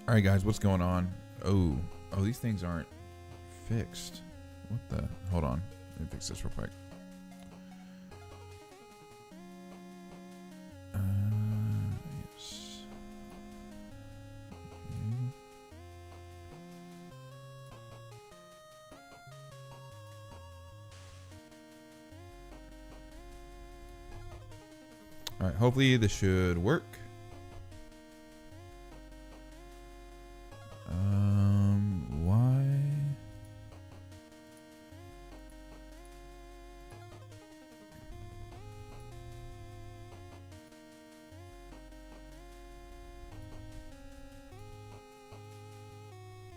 All right, guys, what's going on? Oh, these things aren't fixed. What the? Hold on. Let me fix this real quick. Yes. Okay. All right, hopefully this should work. Why?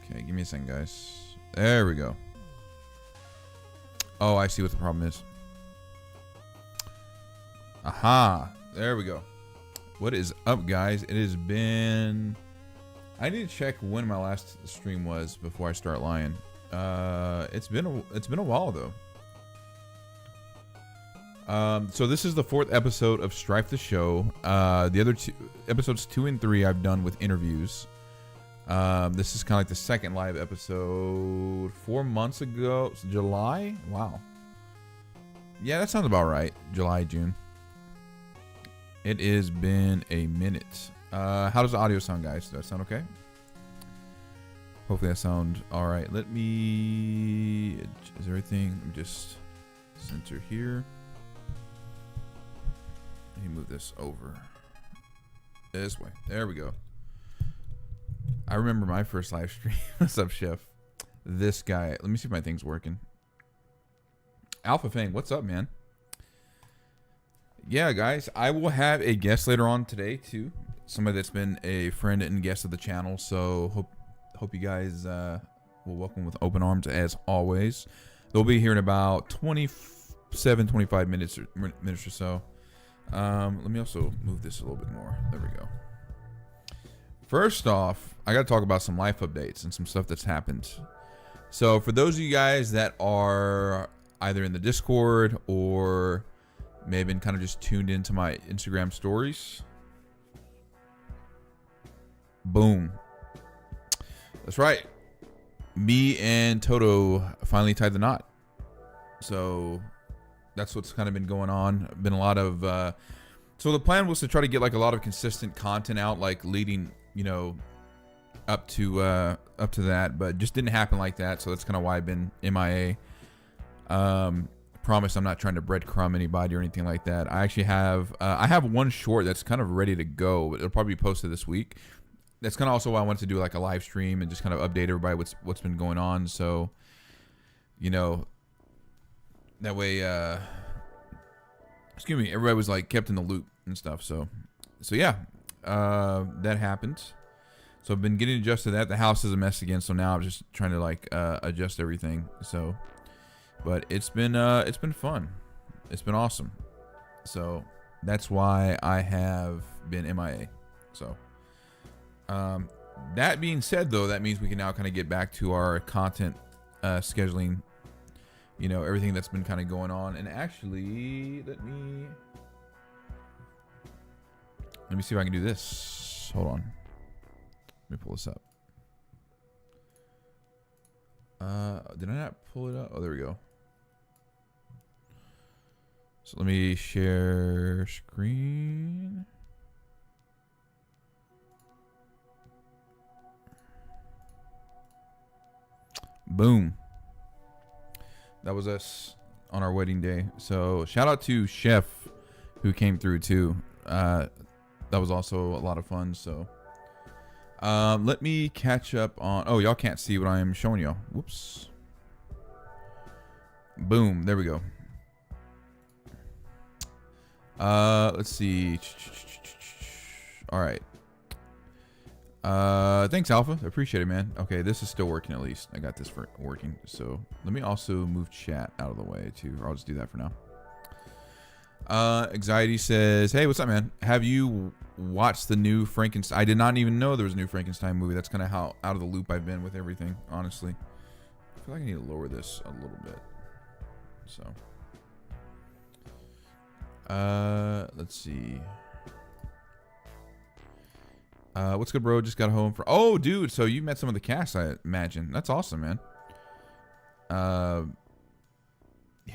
Okay, give me a second, guys. There we go. Oh, I see what the problem is. Aha, there we go. What is up, guys? It has been... I need to check when my last stream was before I start lying. It's been a while though. So this is the 4th episode of Stryfe the Show. The other two episodes 2 and 3 I've done with interviews. This is kind of like the second live episode 4 months ago. It's July? Wow. Yeah, that sounds about right. July, June. It has been a minute. How does the audio sound, guys? Does that sound okay? Hopefully that sounds all right. Let me... Is everything... Let me just center here. Let me move this over. This way. There we go. I remember my first live stream. What's up, Chef? This guy. Let me see if my thing's working. Alpha Fang, what's up, man? Yeah, guys. I will have a guest later on today, too. Somebody that's been a friend and guest of the channel, so hope you guys will welcome with open arms as always. They'll be here in about 25 minutes or so. Let me also move this a little bit more. There we go. First off, I got to talk about some life updates and some stuff that's happened. So for those of you guys that are either in the Discord or may have been kind of just tuned into my Instagram stories. Boom. That's right. Me and Toto finally tied the knot. So that's what's kind of been going on. Been a lot of so the plan was to try to get like a lot of consistent content out, like leading, you know, up to that, but just didn't happen like that. So that's kind of why I've been MIA. Promise I'm not trying to breadcrumb anybody or anything like that. I actually have I have one short that's kind of ready to go, but it'll probably be posted this week. That's kind of also why I wanted to do like a live stream and just kind of update everybody what's been going on. So, you know, that way, excuse me, everybody was like kept in the loop and stuff. So yeah, that happened. So I've been getting adjusted to that. The house is a mess again. So now I'm just trying to like adjust everything. So, but it's been fun. It's been awesome. So that's why I have been MIA. So. That being said, though, that means we can now kind of get back to our content scheduling, you know, everything that's been kind of going on. And actually, let me see if I can do this. Hold on. Let me pull this up. Did I not pull it up? Oh, there we go. So let me share screen. Boom. That was us on our wedding day. So shout out to Chef who came through too. That was also a lot of fun. So let me catch up on... Oh, y'all can't see what I am showing y'all. Whoops. Boom. There we go. Let's see. All right. Thanks, Alpha. I appreciate it, man. Okay, this is still working at least. I got this for working. So let me also move chat out of the way too, or I'll just do that for now. Anxiety says, hey, what's up, man? Have you watched the new Frankenstein? I did not even know there was a new Frankenstein movie. That's kind of how out of the loop I've been with everything, honestly. I feel like I need to lower this a little bit. So, let's see. What's good, bro? Just got home from. Oh, dude. So you met some of the cast, I imagine. That's awesome, man.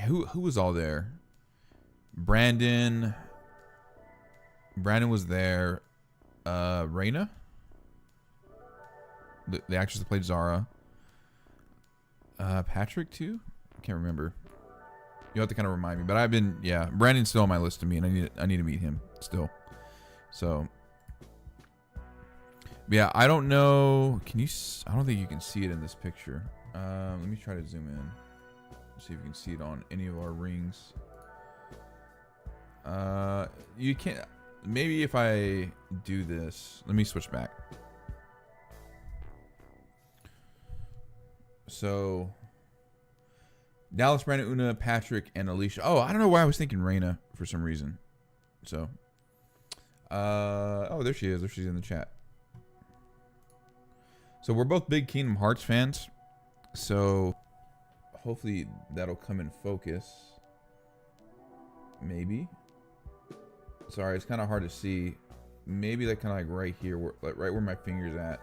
Who was all there? Brandon. Brandon was there. Raina, the actress that played Zara. Patrick too. I can't remember. You have to kind of remind me. But I've been, yeah. Brandon's still on my list to meet, and I need to meet him still. So. Yeah, I don't know. Can you? I don't think you can see it in this picture. Let me try to zoom in. See if you can see it on any of our rings. You can't. Maybe if I do this, let me switch back. So, Dallas, Brandon, Una, Patrick, and Alicia. Oh, I don't know why I was thinking Raina for some reason. So, oh, there she is. There she's in the chat. So we're both big Kingdom Hearts fans. So hopefully that'll come in focus. Maybe. Sorry, it's kind of hard to see. Maybe like kind of like right here, right where my finger's at.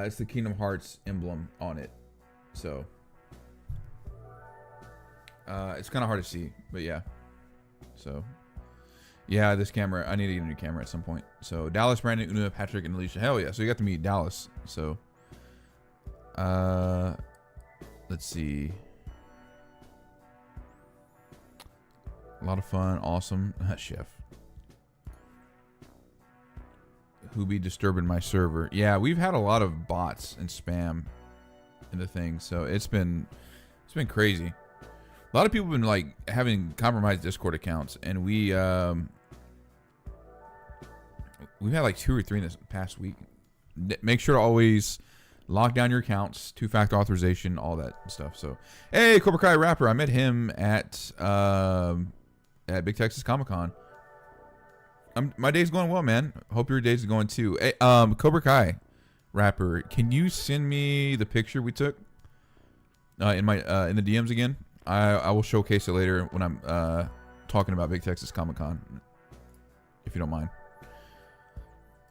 It's the Kingdom Hearts emblem on it. So it's kind of hard to see, but yeah. So yeah, this camera, I need to get a new camera at some point. So Dallas, Brandon, Una, Patrick, and Alicia. Hell yeah. So you got to meet Dallas. So let's see. A lot of fun, awesome. Chef. Who be disturbing my server? Yeah, we've had a lot of bots and spam in the thing, so it's been crazy. A lot of people have been like having compromised Discord accounts, and we've had like 2 or 3 in this past week. Make sure to always lock down your accounts, 2-factor authorization, all that stuff. So, hey, Cobra Kai Rapper, I met him at Big Texas Comic Con. My day's going well, man. Hope your day's going too. Hey, Cobra Kai Rapper, can you send me the picture we took in the DMs again? I will showcase it later when I'm talking about Big Texas Comic Con, if you don't mind.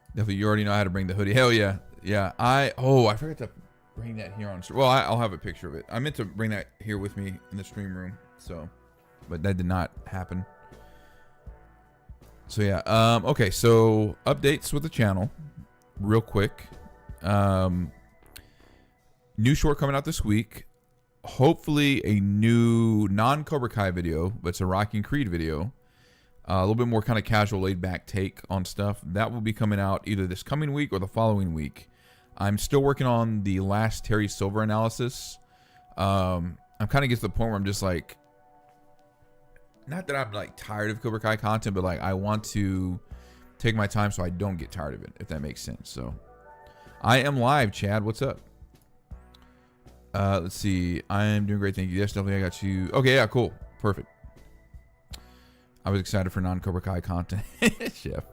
Definitely, you already know how to bring the hoodie. Hell yeah, yeah. I forgot to bring that here on. Well, I'll have a picture of it. I meant to bring that here with me in the stream room, so, but that did not happen. So yeah, okay, so updates with the channel real quick. New short coming out this week. Hopefully a new non-Cobra Kai video, but it's a Rocky and Creed video. A little bit more kind of casual, laid-back take on stuff. That will be coming out either this coming week or the following week. I'm still working on the last Terry Silver analysis. I'm kind of getting to the point where I'm just like, not that I'm like tired of Cobra Kai content, but like I want to take my time so I don't get tired of it, if that makes sense. So I am live, Chad. What's up? Let's see. I am doing great. Thank you. Yes, definitely. I got you. Okay, yeah, cool. Perfect. I was excited for non-Cobra Kai content. Chef.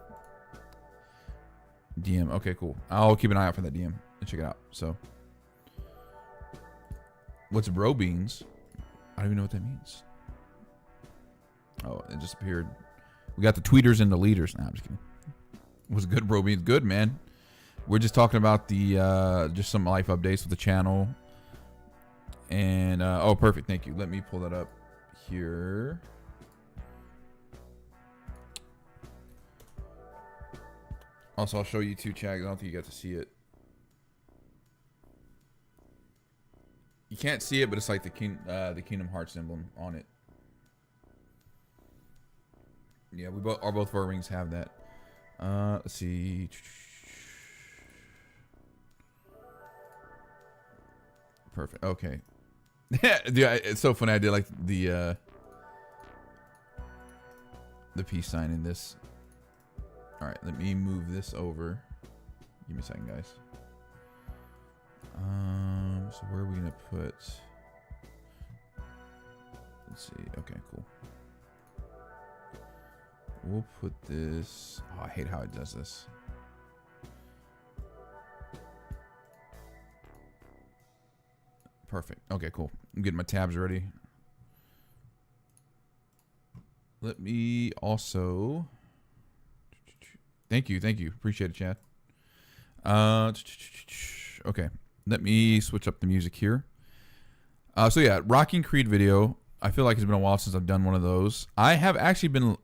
DM. Okay, cool. I'll keep an eye out for that DM and check it out. So, what's bro beans? I don't even know what that means. Oh, it just appeared. We got the tweeters and the leaders. Nah, I'm just kidding. What's good, bro beans? Good, man. We're just talking about the just some life updates with the channel. And oh, perfect. Thank you. Let me pull that up here. Also, I'll show you two, Chad. I don't think you got to see it. You can't see it, but it's like the Kingdom Hearts emblem on it. Yeah, we both of our rings have that. Let's see. Perfect. Okay. Yeah, it's so funny. I did like the peace sign in this. All right, let me move this over. Give me a second, guys. So where are we gonna put? Let's see. Okay, cool. We'll put this. Oh, I hate how it does this. Perfect. Okay, cool. I'm getting my tabs ready. Let me also. Thank you. Appreciate it, Chad. Okay, let me switch up the music here. So yeah, Rocky and Creed video. I feel like it's been a while since I've done one of those. I have actually been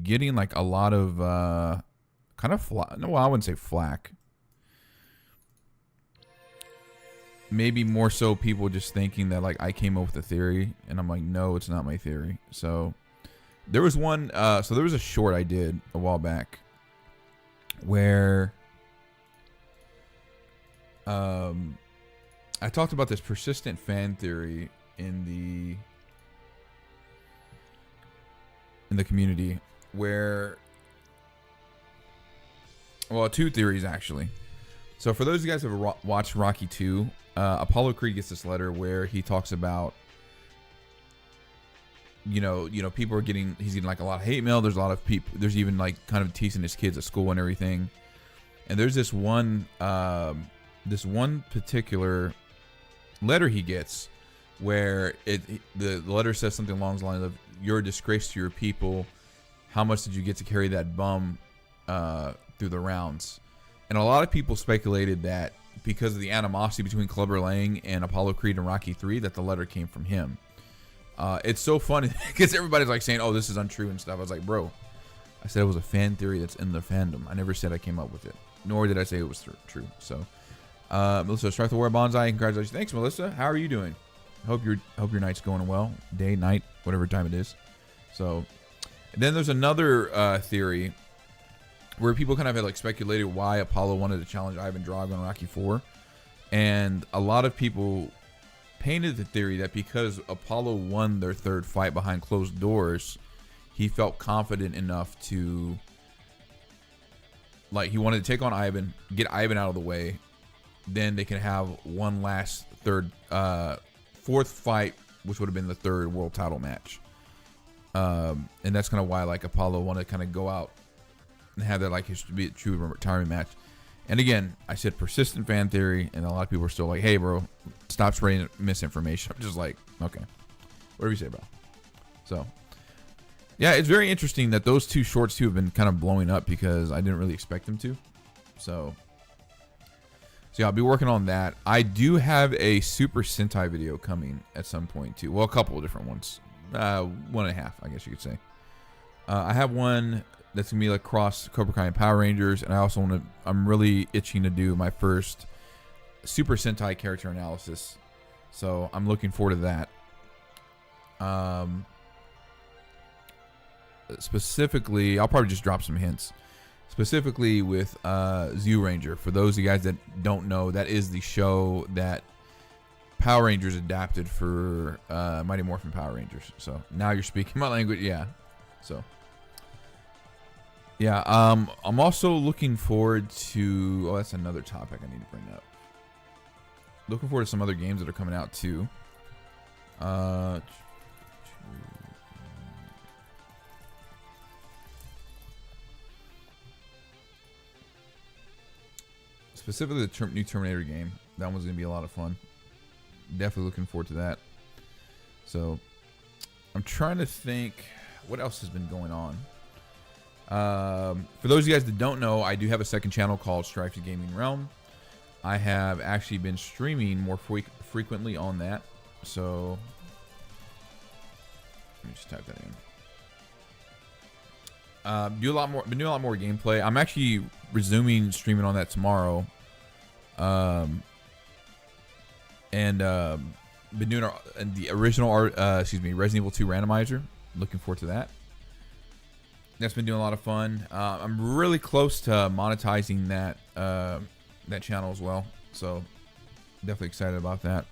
getting like a lot of kind of flack. No, well, I wouldn't say flack. Maybe more so people just thinking that like I came up with a theory, and I'm like, no, it's not my theory. So there was one. So there was a short I did a while back where I talked about this persistent fan theory in the community where, well, two theories actually. So for those of you guys who have watched Rocky 2, Apollo Creed gets this letter where he talks about, you know, people are getting, he's getting like a lot of hate mail. There's a lot of people, there's even like kind of teasing his kids at school and everything. And there's this one particular letter he gets where the letter says something along the lines of, "You're a disgrace to your people. How much did you get to carry that bum through the rounds?" And a lot of people speculated that because of the animosity between Clubber Lang and Apollo Creed and Rocky 3, that the letter came from him. It's so funny because everybody's like saying, "Oh, this is untrue" and stuff. I was like, bro, I said it was a fan theory that's in the fandom. I never said I came up with it, nor did I say it was true. So, Melissa, Stryfe the War Bonsai, congratulations. Thanks, Melissa. How are you doing? Hope your night's going well. Day, night, whatever time it is. So, and then there's another theory where people kind of had like speculated why Apollo wanted to challenge Ivan Drago in Rocky 4, and a lot of people painted the theory that because Apollo won their third fight behind closed doors, he felt confident enough to, like, he wanted to take on Ivan, get Ivan out of the way, then they can have one last fourth fight, which would have been the third world title match. And that's kind of why like Apollo wanted to kind of go out and have that like his be a true retirement match. And again, I said persistent fan theory, and a lot of people are still like, "Hey, bro, stop spreading misinformation." I'm just like, okay, whatever you say, bro. So, yeah, it's very interesting that those two shorts too have been kind of blowing up because I didn't really expect them to. So yeah, I'll be working on that. I do have a Super Sentai video coming at some point too. Well, a couple of different ones. One and a half, I guess you could say. I have one that's gonna be like cross Cobra Kai and Power Rangers, and I also want to. I'm really itching to do my first Super Sentai character analysis, so I'm looking forward to that. Specifically, I'll probably just drop some hints. Specifically with Zoo Ranger. For those of you guys that don't know, that is the show that Power Rangers adapted for Mighty Morphin Power Rangers. So now you're speaking my language, yeah. So yeah, I'm also looking forward to. Oh, that's another topic I need to bring up. Looking forward to some other games that are coming out too. Specifically the new Terminator game. That one's going to be a lot of fun. Definitely looking forward to that. So, I'm trying to think what else has been going on. For those of you guys that don't know, I do have a second channel called Stryfe Gaming Realm. I have actually been streaming more frequently on that. So, let me just type that in. Been doing a lot more gameplay. I'm actually resuming streaming on that tomorrow. Been doing the original Resident Evil 2 randomizer. Looking forward to that. That's been doing a lot of fun. I'm really close to monetizing that channel as well. So definitely excited about that.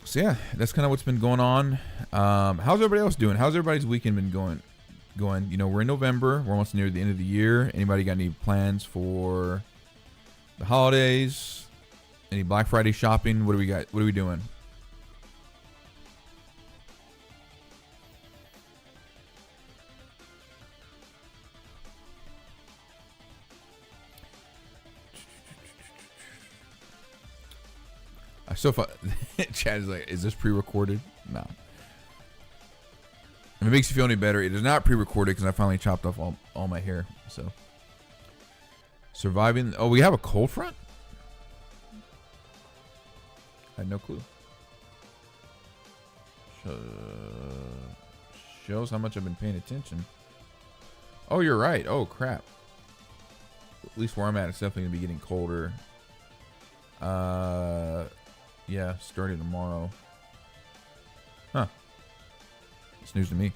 So yeah, that's kind of what's been going on. How's everybody else doing? How's everybody's weekend been going? You know, we're in November. We're almost near the end of the year. Anybody got any plans for the holidays? Any Black Friday shopping? What do we got? What are we doing? So far, Chad is like, is this pre-recorded? No. If it makes you feel any better, it is not pre-recorded because I finally chopped off all my hair. So, Surviving. Oh, we have a cold front? I had no clue. Shows how much I've been paying attention. Oh, you're right. Oh, crap. At least where I'm at, it's definitely going to be getting colder. Yeah, starting tomorrow. Huh. It's news to me.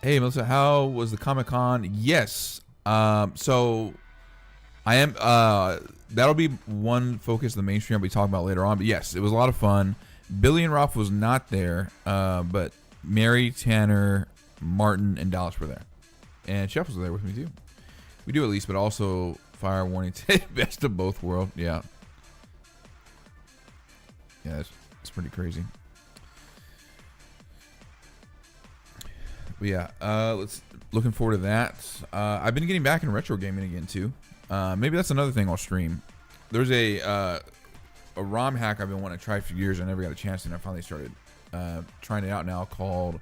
Hey, Melissa, how was the Comic-Con? Yes. So I am, that'll be one focus of the mainstream I'll be talking about later on. But yes, it was a lot of fun. Billy and Ralph was not there, but Mary, Tanner, Martin, and Dallas were there. And Chef was there with me too. We do at least, but also fire warning today. Best of both worlds. Yeah. Yeah, it's pretty crazy. But yeah, looking forward to that. I've been getting back in retro gaming again too. Maybe that's another thing I'll stream. There's a ROM hack I've been wanting to try for years. I never got a chance, and I finally started trying it out now, called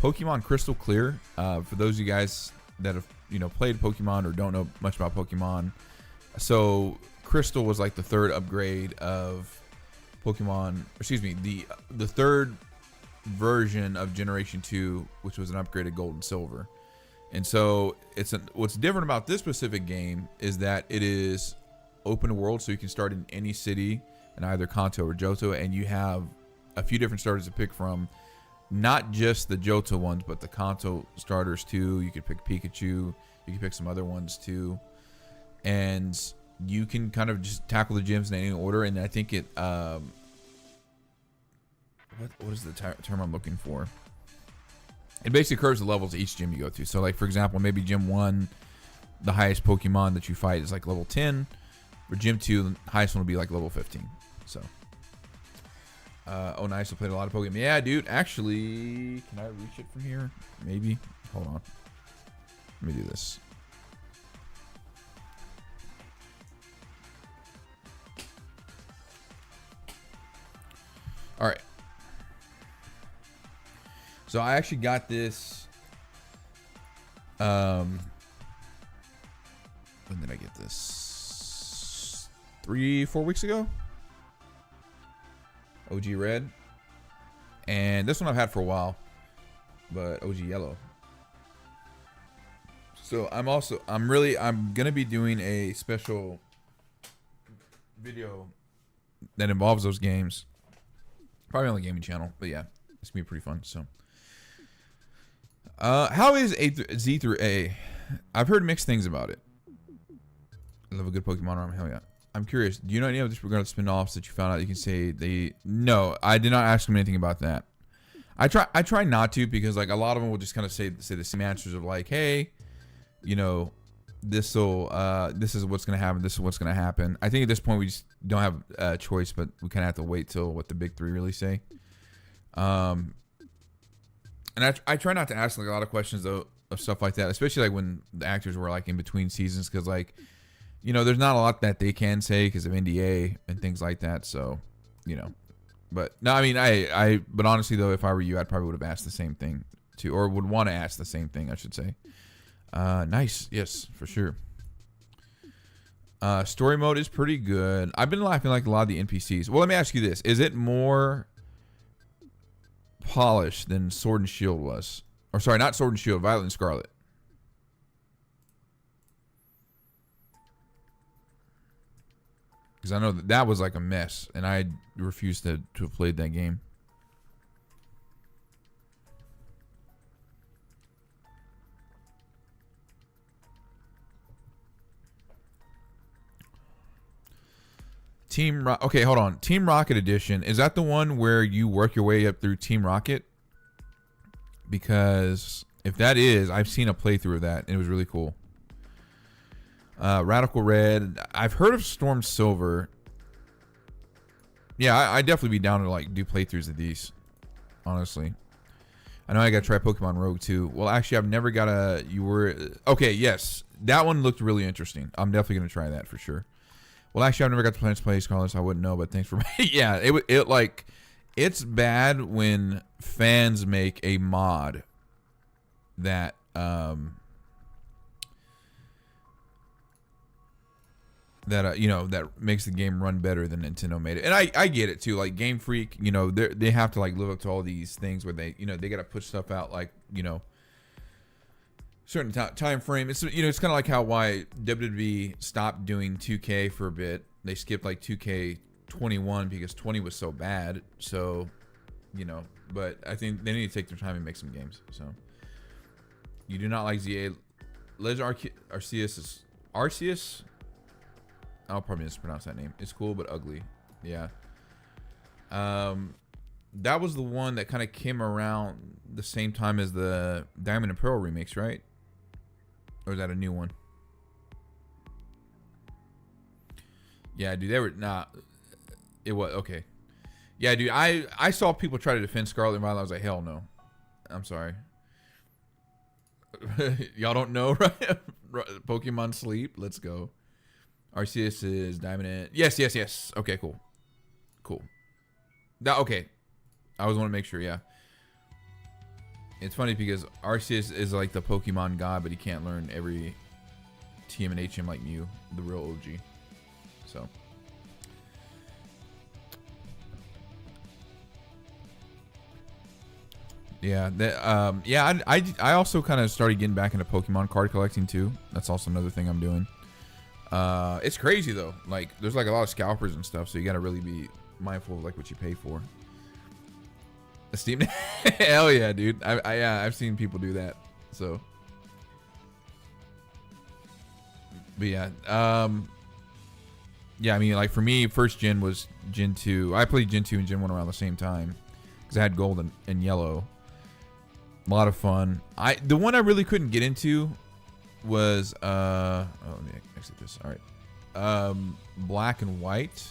Pokemon Crystal Clear. For those of you guys that have played Pokemon or don't know much about Pokemon, so Crystal was like the third upgrade of Pokemon. Excuse me, the third version of Generation 2, which was an upgraded Gold and Silver. And so what's different about this specific game is that it is open world, so you can start in any city in either Kanto or Johto, and you have a few different starters to pick from. Not just the Johto ones, but the Kanto starters too. You could pick Pikachu. You can pick some other ones too. And you can kind of just tackle the gyms in any order. And I think it... what is the term I'm looking for? It basically curves the levels of each gym you go to. So, like, for example, maybe Gym 1, the highest Pokemon that you fight is like level 10. For Gym 2, the highest one will be like level 15. So... oh, nice. I played a lot of Pokemon. Yeah, dude. Actually, can I reach it from here? Maybe. Hold on. Let me do this. All right. So I actually got this. When did I get this? 3-4 weeks ago. OG Red, and this one I've had for a while, but OG Yellow. So I'm gonna be doing a special video that involves those games, probably on the gaming channel. But yeah, it's gonna be pretty fun. So, how is Z through A? I've heard mixed things about it. I love a good Pokemon arm. Hell yeah. I'm curious. Do you know any of this regarding spin-offs that you found out you can say they... No, I did not ask them anything about that. I try not to, because like a lot of them will just kind of say the same answers of like, hey, this is what's gonna happen. This is what's gonna happen. I think at this point we just don't have a choice, but we kind of have to wait till what the big three really say. And I try not to ask like a lot of questions though of stuff like that, especially like when the actors were like in between seasons, because like. There's not a lot that they can say because of NDA and things like that. So, but no, I mean, but honestly though, if I were you, I'd probably would have asked the same thing too, or would want to ask the same thing, I should say. Nice. Yes, for sure. Story mode is pretty good. I've been laughing like a lot of the NPCs. Well, let me ask you this. Is it more polished than Sword and Shield was? Or sorry, not Sword and Shield, Violet and Scarlet. Because I know that was like a mess, and I refused to have played that game. Okay, hold on. Team Rocket Edition. Is that the one where you work your way up through Team Rocket? Because if that is, I've seen a playthrough of that, and it was really cool. Radical Red. I've heard of Storm Silver. Yeah, I'd definitely be down to like do playthroughs of these. Honestly, I know I got to try Pokemon Rogue too. Well, actually, I've never got a. Okay. Yes, that one looked really interesting. I'm definitely gonna try that for sure. Well, actually, I've never got to play Scarlet, so I wouldn't know. But thanks for. Yeah, it's bad when fans make a mod that that you know, that makes the game run better than Nintendo made it. And I get it too. Like Game Freak, you know, they have to like live up to all these things where they, you know, they got to push stuff out like, you know, certain time frame. It's, you know, it's kind of like how why WWE stopped doing 2K for a bit. They skipped like 2K21 because 20 was so bad. So, you know, but I think they need to take their time and make some games. So you do not like ZA. Legend Arceus is Arceus. I'll probably mispronounce that name. It's cool but ugly. Yeah. That was the one that kind of came around the same time as the Diamond and Pearl remakes, right? Or is that a new one? Yeah, dude, they were not. It was okay. Yeah, dude, I saw people try to defend Scarlet and Violet. I was like, hell no. I'm sorry. Y'all don't know, right? Pokemon Sleep. Let's go. Arceus is Diamond and yes. Okay, cool. Okay. I always want to make sure, yeah. It's funny because Arceus is like the Pokemon god, but he can't learn every TM and HM like Mew, the real OG. So. Yeah, I also kind of started getting back into Pokemon card collecting too. That's also another thing I'm doing. It's crazy though. Like there's like a lot of scalpers and stuff, so you gotta really be mindful of like what you pay for. A Steam, hell yeah, dude. I've seen people do that. So, but yeah, yeah. I mean, like for me, first gen was Gen 2. I played Gen 2 and Gen 1 around the same time because I had gold and yellow. A lot of fun. The one I really couldn't get into was oh, let me exit this. All right, black and white.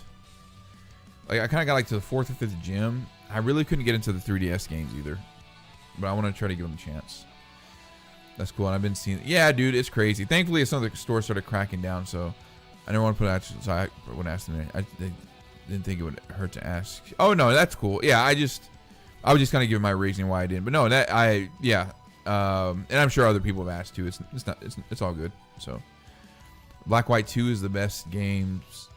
Like I kind of got like to the 4th or 5th gym. I really couldn't get into the 3DS games either, but I want to try to give them a chance. That's cool. And I've been seeing, yeah, dude, it's crazy. Thankfully, some of the stores started cracking down, so I didn't want to put out. So I wouldn't ask them. I didn't think it would hurt to ask. Oh no, that's cool. Yeah, I was just kind of giving my reasoning why I didn't. But no, yeah. And I'm sure other people have asked too. It's all good. So, Black White 2 is the best games.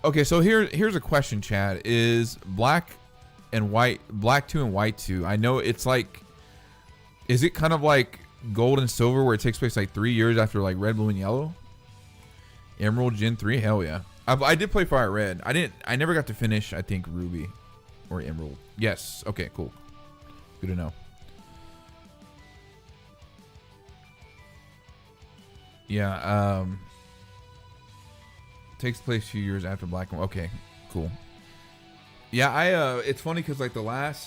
Okay, so here's a question, Chad. Is Black 2 and White 2? I know it's like, is it kind of like Gold and Silver where it takes place like 3 years after like Red, Blue, and Yellow? Emerald Gen 3, hell yeah. I did play Fire Red. I never got to finish. I think Ruby or Emerald. Yes. Okay. Cool. Good to know. Yeah. Takes place a few years after Black and White. Okay. Cool. Yeah. It's funny because like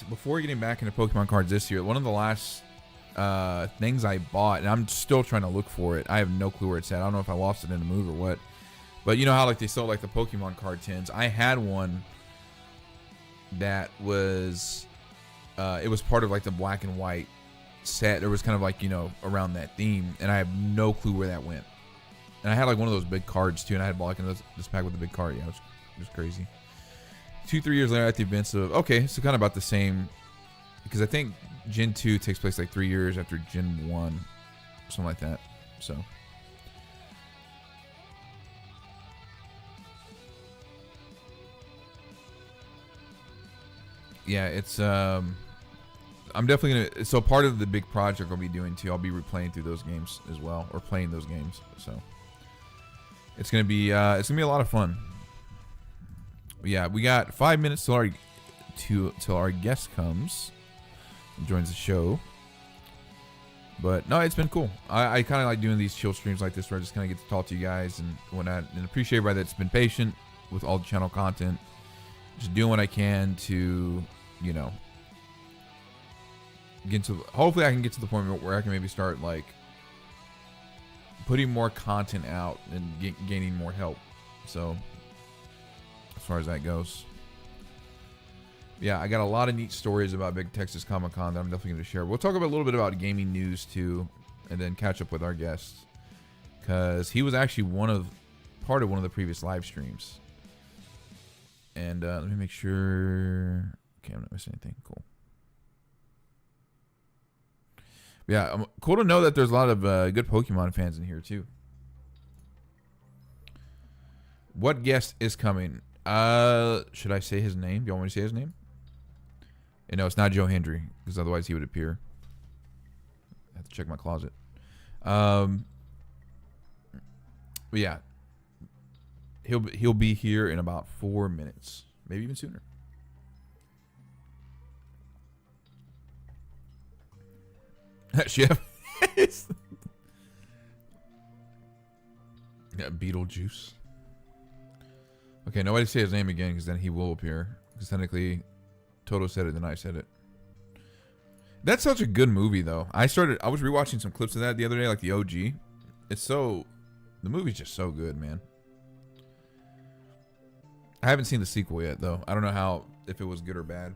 before getting back into Pokemon cards this year, one of the last things I bought, and I'm still trying to look for it. I have no clue where it's at. I don't know if I lost it in a move or what. But you know how like they sell like the Pokemon card tins. I had one that was it was part of like the Black and White set. There was kind of like, you know, around that theme, and I have no clue where that went. And I had like one of those big cards too, and I had like this pack with the big card. Yeah, it was crazy. 2-3 years later at the events of, okay, so kind of about the same, because I think Gen 2 takes place like 3 years after Gen 1, something like that. So yeah, it's I'm definitely gonna, so part of the big project I'll be doing too, I'll be replaying through those games as well, or playing those games. So it's gonna be a lot of fun. But yeah, we got 5 minutes till our guest comes and joins the show. But no, it's been cool. I kind of like doing these chill streams like this where I just kind of get to talk to you guys and whatnot, and appreciate everybody that's been patient with all the channel content. Just doing what I can to, you know, hopefully I can get to the point where I can maybe start like putting more content out and gaining more help. So as far as that goes, yeah, I got a lot of neat stories about Big Texas Comic Con that I'm definitely going to share. We'll talk about a little bit about gaming news too, and then catch up with our guest, because he was actually part of one of the previous live streams. And let me make sure. Okay, I'm not missing anything. Cool. Yeah, cool to know that there's a lot of good Pokemon fans in here too. What guest is coming? Should I say his name? Do you want me to say his name? No, it's not Joe Hendry, because otherwise he would appear. I have to check my closet. But yeah, he'll be here in about 4 minutes, maybe even sooner. Chef. Yeah, Beetlejuice. Okay, nobody say his name again, because then he will appear. Because technically, Toto said it, then I said it. That's such a good movie, though. I was rewatching some clips of that the other day, like the OG. The movie's just so good, man. I haven't seen the sequel yet, though. I don't know if it was good or bad.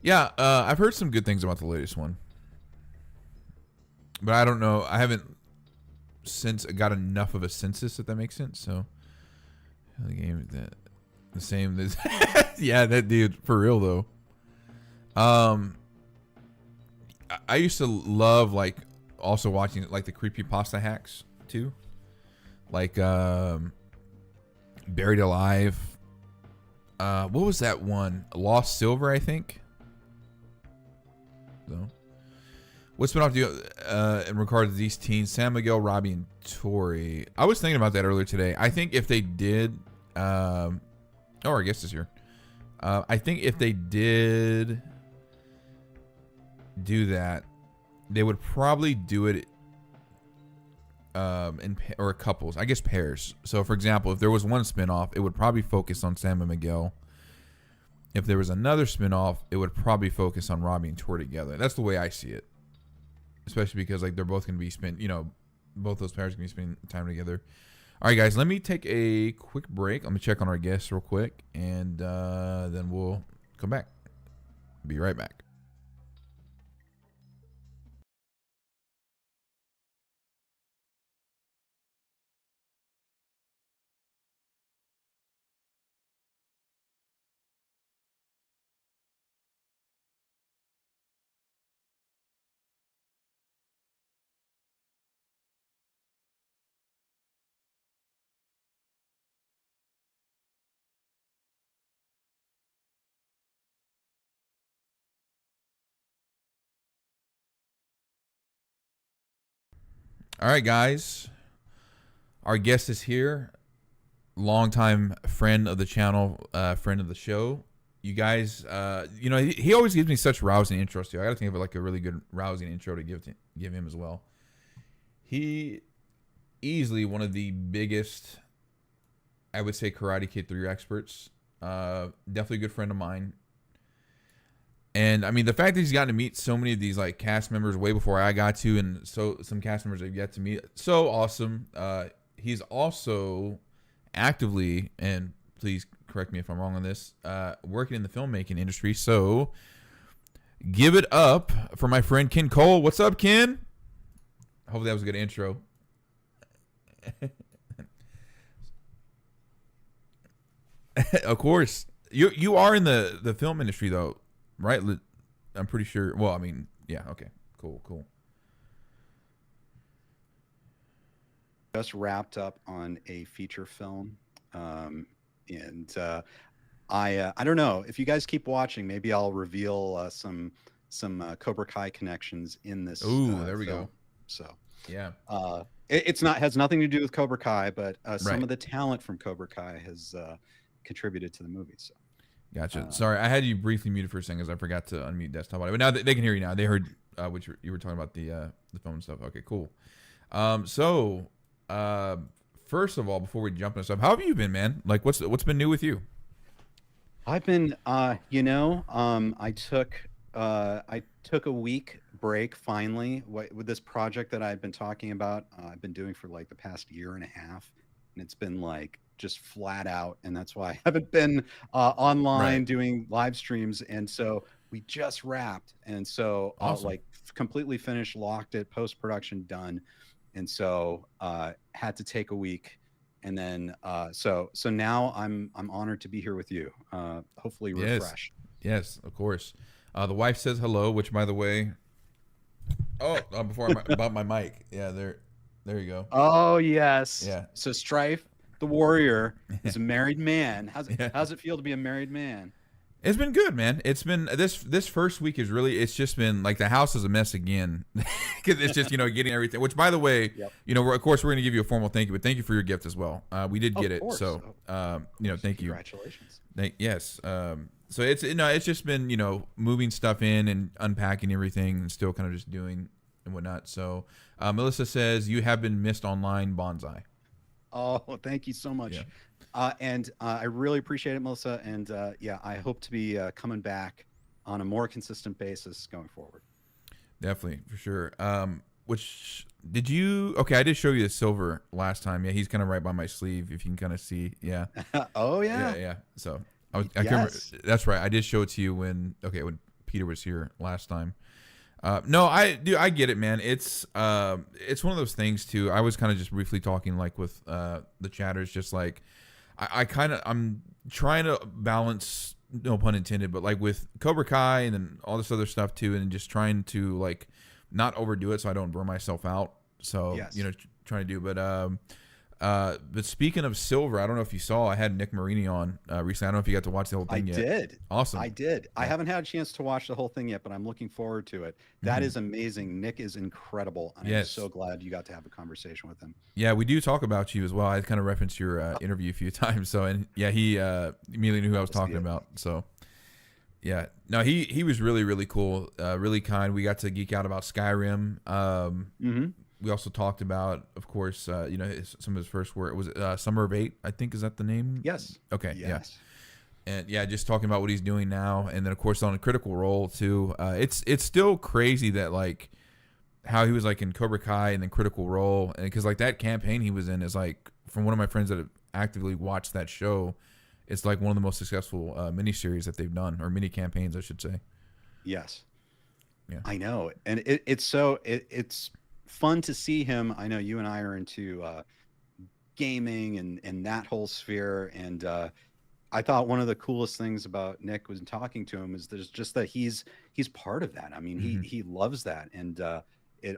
Yeah, I've heard some good things about the latest one. But I don't know. I haven't got enough of a census, if that makes sense. So, the game the same. Yeah, that dude, for real though. I used to love like also watching like the creepypasta hacks too, like Buried Alive. What was that one? Lost Silver, I think. So, what's been off to you in regard to these teens? San Miguel, Robbie, and Tori. I was thinking about that earlier today. I think if they did, our guest is here. I think if they did do that, they would probably do it in couples. I guess pairs. So, for example, if there was one spinoff, it would probably focus on Sam and Miguel. If there was another spinoff, it would probably focus on Robbie and Tori together. That's the way I see it. Especially because like they're both going to be both those pairs going to be spending time together. All right, guys, let me take a quick break. Let me check on our guests real quick, and then we'll come back. Be right back. All right, guys. Our guest is here. Longtime friend of the channel, friend of the show. You guys, he always gives me such rousing intros too. I got to think of like a really good rousing intro to give him as well. He easily one of the biggest, I would say, Karate Kid 3 experts. Definitely a good friend of mine. And I mean, the fact that he's gotten to meet so many of these like cast members way before I got to, and so some cast members I've yet to meet, so awesome. He's also actively, and please correct me if I'm wrong on this, working in the filmmaking industry. So give it up for my friend Ken Cole. What's up, Ken? Hopefully that was a good intro. Of course, you are in the film industry though. Right? I'm pretty sure. Well, I mean, yeah. Okay. Cool. Just wrapped up on a feature film, and I don't know if you guys keep watching. Maybe I'll reveal some Cobra Kai connections in this. Ooh, there we film. go. So yeah, it's not has nothing to do with Cobra Kai, but some right. of the talent from Cobra Kai has contributed to the movie. So. Gotcha. Sorry, I had you briefly muted for a second because I forgot to unmute desktop audio. But now they can hear you now. They heard what you were talking about the phone stuff. Okay, cool. So first of all, before we jump into stuff, how have you been, man? Like, what's been new with you? I've been, I took a week break finally with this project that I've been talking about. I've been doing for like the past year and a half, and it's been like just flat out, and that's why I haven't been online doing live streams. And so we just wrapped, and so awesome. like completely finished, locked it, post production done, and so had to take a week And then so now I'm honored to be here with you. Hopefully Yes, refreshed. yes, of course. The wife says hello, which, by the way, oh, before I about my mic, yeah, there you go. Oh yes. Yeah, So Strife, the warrior, is a married man. yeah. How's it feel to be a married man? It's been good, man. It's been this first week is really. It's just been like the house is a mess again because it's just getting everything. Which, by the way, Yep. of course we're going to give you a formal thank you, but thank you for your gift as well. We did get Of it, course. so Of course. thank you. Congratulations. Yes. So it's just been moving stuff in and unpacking everything and still kind of just doing and whatnot. So Melissa says you have been missed online, bonsai. Oh, thank you so Yeah, much. And I really appreciate it, Melissa. And yeah, I hope to be coming back on a more consistent basis going forward. definitely for sure. Which did you? Okay, I did show you the silver last time. Yeah, he's kind of right by my sleeve. If you can kind of see. Yeah, Oh yeah, yeah. yeah. So I can remember, Yes. that's right. I did show it to you when Peter was here last time. No, I get it, man. It's one of those things too. I was kind of just briefly talking like with the chatters, just like I'm trying to balance, no pun intended, but like with Cobra Kai and then all this other stuff too, and just trying to like not overdo it so I don't burn myself out. So Yes. trying to do, but speaking of silver, I don't know if you saw, I had Nick Marini on recently. I don't know if you got to watch the whole I thing yet. did. Awesome. I did. I Yeah. haven't had a chance to watch the whole thing yet, but I'm looking forward to it. That Mhm. is amazing. Nick is incredible. And I'm Yes. so glad you got to have a conversation with him. Yeah, we do talk about you as well. I kind of referenced your interview a few times. So, and yeah, he immediately knew who I was We'll see talking it. about. So, yeah, no, he was really, really cool, really kind. We got to geek out about Skyrim. Hmm. We also talked about, of course, some of his first work. Was it Summer of Eight? I think, is that the name? Yes. Okay, yeah. Yes. And yeah, just talking about what he's doing now, and then of course on a Critical Role too. It's still crazy that like how he was like in Cobra Kai and then Critical Role, and because like that campaign he was in is like, from one of my friends that have actively watched that show, it's like one of the most successful miniseries that they've done, or mini campaigns, I should say. Yes. Yeah. I know. And it's fun to see him. I know you and I are into gaming and that whole sphere. And I thought one of the coolest things about Nick was talking to him is there's just that he's part of that. I mean, Mhm. he loves that. And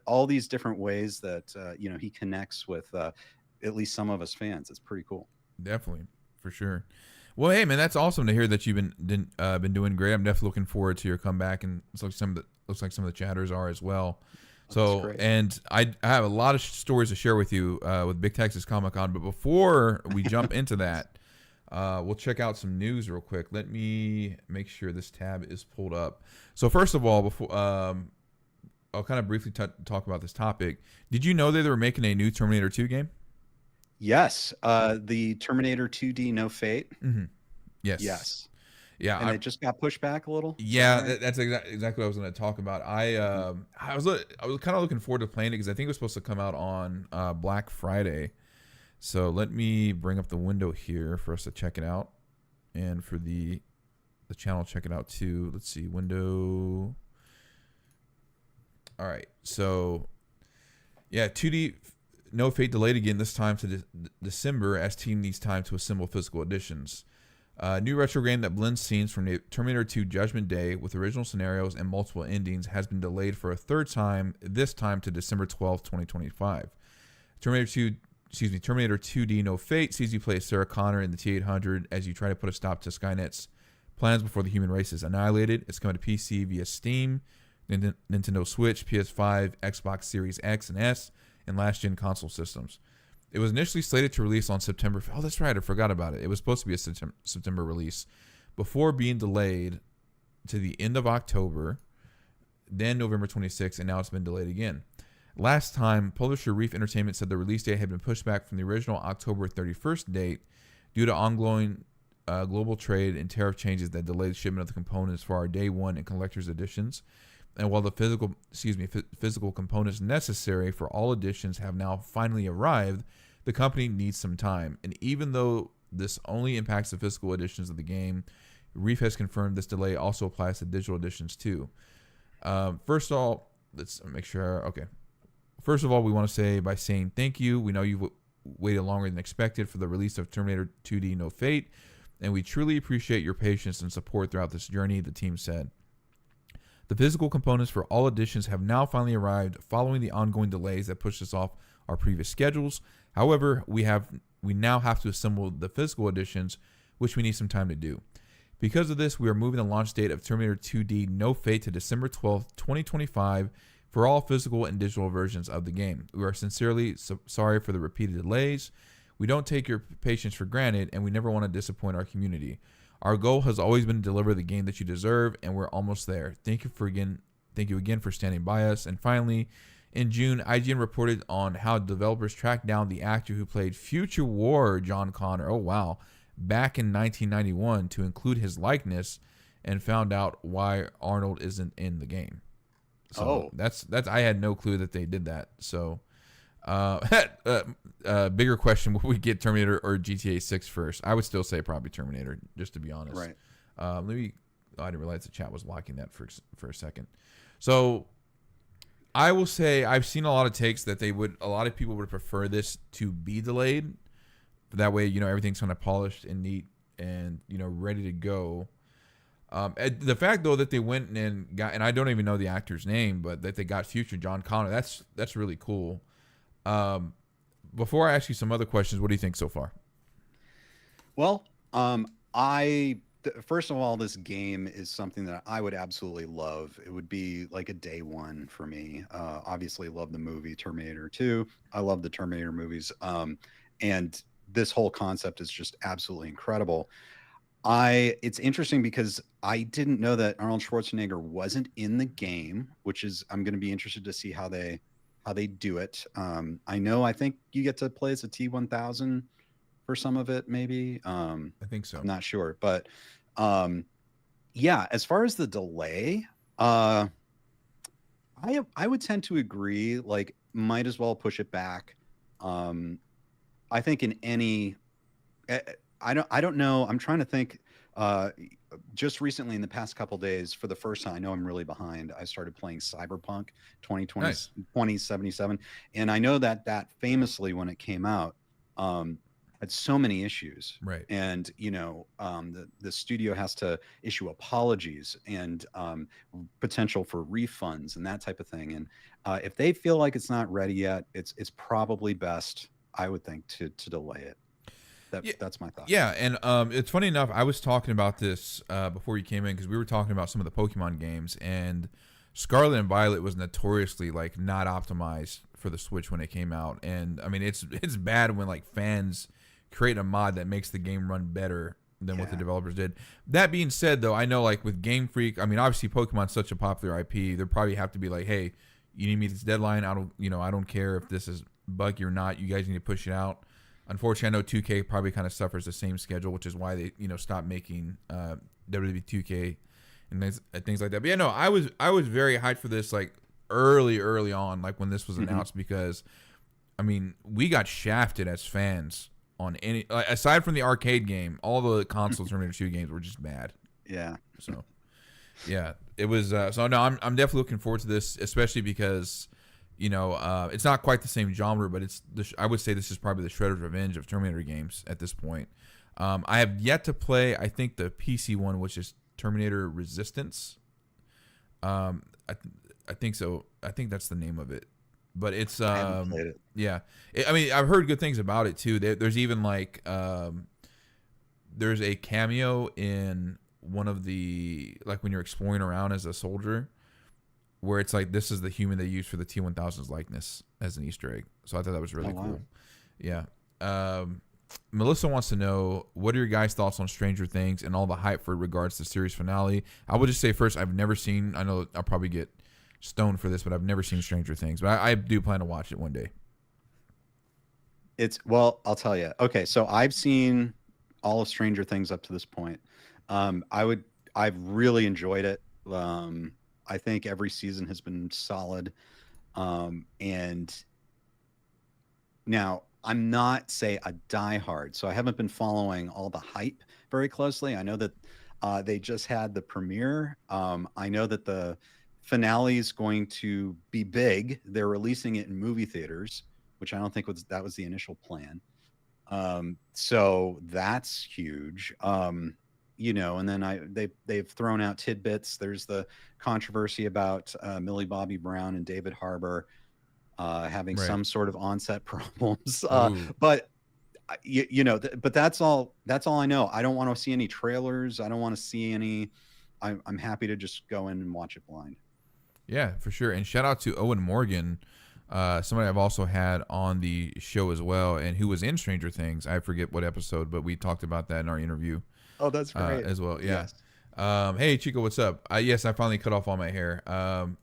all these different ways that he connects with at least some of us fans. It's pretty cool. Definitely, for sure. Well, hey man, that's awesome to hear that you've been doing great. I'm definitely looking forward to your comeback, and looks like some of the chatters are as well. That's So, great. and I have a lot of stories to share with you with Big Texas Comic Con. But before we jump into that, we'll check out some news real quick. Let me make sure this tab is pulled up. So first of all, before I'll kind of briefly talk about this topic. Did you know that they were making a new Terminator 2 game? Yes. The Terminator 2D No Fate. Mm-hmm. Yes. Yes. Yeah. And it just got pushed back a little. Is Yeah, that right? that's exactly what I was going to talk about. I was kind of looking forward to playing it because I think it was supposed to come out on Black Friday. So let me bring up the window here for us to check it out, and for the channel check it out too. Let's see, window. All right, so yeah, 2D No Fate delayed again, this time to December, as team needs time to assemble physical editions. New retro game that blends scenes from Terminator 2 Judgment Day with original scenarios and multiple endings has been delayed for a third time, this time to December 12th, 2025. Terminator 2D No Fate sees you play Sarah Connor in the T-800 as you try to put a stop to Skynet's plans before the human race is annihilated. It's coming to PC via Steam, Nintendo Switch, PS5, Xbox Series X and S, and last-gen console systems. It was initially slated to release on September. Oh, that's right. I forgot about it. It was supposed to be a September release before being delayed to the end of October, then November 26th, and now it's been delayed again. Last time, publisher Reef Entertainment said the release date had been pushed back from the original October 31st date due to ongoing global trade and tariff changes that delayed shipment of the components for our day one and collector's editions. And while the physical components necessary for all editions have now finally arrived, the company needs some time. And even though this only impacts the physical editions of the game, Reef has confirmed this delay also applies to digital editions too. First of all, let's make sure. Okay. First of all, we want to say by saying thank you. We know waited longer than expected for the release of Terminator 2D No Fate, and we truly appreciate your patience and support throughout this journey, the team said. The physical components for all editions have now finally arrived following the ongoing delays that pushed us off our previous schedules. However, we now have to assemble the physical editions, which we need some time to do. Because of this, we are moving the launch date of Terminator 2D No Fate to December 12th, 2025 for all physical and digital versions of the game. We are sincerely sorry for the repeated delays. We don't take your patience for granted, and we never want to disappoint our community. Our goal has always been to deliver the game that you deserve, and we're almost there. Thank you again for standing by us. And finally, in June, IGN reported on how developers tracked down the actor who played Future War John Connor. Oh wow. Back in 1991 to include his likeness, and found out why Arnold isn't in the game. So that's I had no clue that they did that. So bigger question, will we get Terminator or GTA 6 first? I would still say probably Terminator, just to be honest. Right. I didn't realize the chat was locking that for a second. So I will say I've seen a lot of takes that a lot of people would prefer this to be delayed. That way, everything's kind of polished and neat and, ready to go. The fact though that they went and got, and I don't even know the actor's name, but that they got future John Connor, that's really cool. Before I ask you some other questions, what do you think so far? Well, first of all, this game is something that I would absolutely love. It would be like a day one for me. Obviously, love the movie Terminator 2. I love the Terminator movies. And this whole concept is just absolutely incredible. It's interesting because I didn't know that Arnold Schwarzenegger wasn't in the game, I'm going to be interested to see how they do it. I think you get to play as a T-1000 for some of it, maybe. I think so. I'm not sure, but yeah, as far as the delay, I would tend to agree, like might as well push it back. I think in any I don't know. I'm trying to think. Just recently, in the past couple days, for the first time, I know I'm really behind. I started playing Cyberpunk 2020, Nice. 2077, and I know that famously, when it came out, had so many issues. Right. And the studio has to issue apologies and potential for refunds and that type of thing. And if they feel like it's not ready yet, it's probably best, I would think, to delay it. That's my thought. Yeah, and it's funny enough, I was talking about this before you came in, because we were talking about some of the Pokemon games, and Scarlet and Violet was notoriously like not optimized for the Switch when it came out. And I mean, it's bad when like fans create a mod that makes the game run better than what the developers did. That being said, though, I know like with Game Freak, I mean, obviously Pokemon's such a popular IP, they probably have to be like, hey, you need to meet this deadline. I don't care if this is buggy or not. You guys need to push it out. Unfortunately, I know 2K probably kind of suffers the same schedule, which is why they stopped making WWE 2K and things like that. But yeah, no, I was very hyped for this like early on, like when this was announced, because I mean, we got shafted as fans on any, like, aside from the arcade game, all the console Terminator 2 games were just bad. Yeah. So yeah, it was. So no, I'm definitely looking forward to this, especially because it's not quite the same genre, but I would say this is probably the Shredder's Revenge of Terminator games at this point. I have yet to play, I think, the PC one, which is Terminator Resistance. I think so. I think that's the name of it. But it's I haven't played it. Yeah. I mean, I've heard good things about it too. There's even like there's a cameo in one of the, like when you're exploring around as a soldier, where it's like, this is the human they used for the T-1000's likeness as an Easter egg. So I thought that was really cool. Yeah. Melissa wants to know, what are your guys' thoughts on Stranger Things and all the hype for regards to series finale? I would just say first, I've never seen, I know I'll probably get stoned for this, but I've never seen Stranger Things. But I do plan to watch it one day. Well, I'll tell you. Okay, so I've seen all of Stranger Things up to this point. I've really enjoyed it. I think every season has been solid. And now I'm not, say, a diehard, so I haven't been following all the hype very closely. I know that they just had the premiere. I know that the finale is going to be big. They're releasing it in movie theaters, which I don't think was the initial plan. So that's huge. And then they've thrown out tidbits. There's the controversy about Millie Bobby Brown and David Harbour having Right. some sort of onset problems. Oh, But but that's all. That's all I know. I don't want to see any trailers. I don't want to see any. I'm happy to just go in and watch it blind. yeah, for sure. And shout out to Owen Morgan, somebody I've also had on the show as well, and who was in Stranger Things. I forget what episode, but we talked about that in our interview. Oh, that's great. As well. Yeah. Yes. Hey Chico, what's up? Yes, I finally cut off all my hair.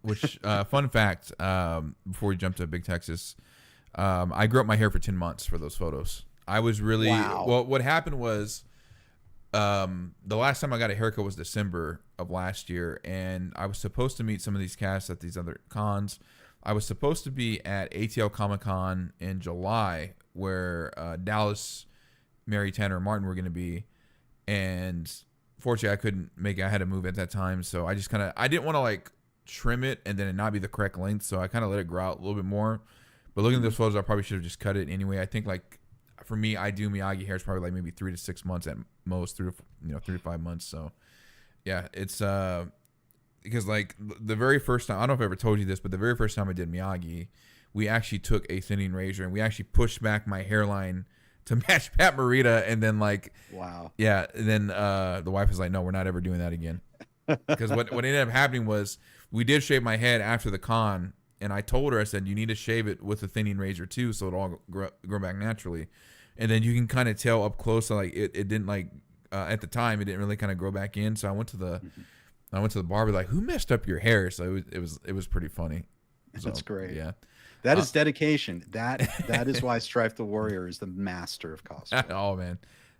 Which fun fact, before we jump to Big Texas, I grew up my hair for 10 months for those photos. I was really Wow. well. What happened was, the last time I got a haircut was December of last year, and I was supposed to meet some of these casts at these other cons. I was supposed to be at ATL Comic Con in July, where Dallas, Mary Tanner, and Martin were going to be, and fortunately I couldn't make it. I had to move at that time, so I just I didn't want to like trim it and then it not be the correct length, so I kind of let it grow out a little bit more. But looking at those photos, I probably should have just cut it anyway. I think like for me, I do Miyagi hair is probably like maybe 3 to 6 months at most, 3 to 5 months. So yeah, it's because like the very first time, I don't know if I ever told you this, but the very first time I did Miyagi, we actually took a thinning razor and we actually pushed back my hairline to match Pat Morita, and then like, Wow. yeah, and then the wife was like, no, we're not ever doing that again. Because what ended up happening was we did shave my head after the con, and I told her, I said, you need to shave it with a thinning razor too, so it'll all grow back naturally. And then you can kind of tell up close, so like it didn't like at the time it didn't really kind of grow back in. So I went to the barber, like, who messed up your hair? So it was pretty funny. So, That's great. Yeah. That is dedication. That is why Stryfe the Warrior is the master of cosplay. Oh man,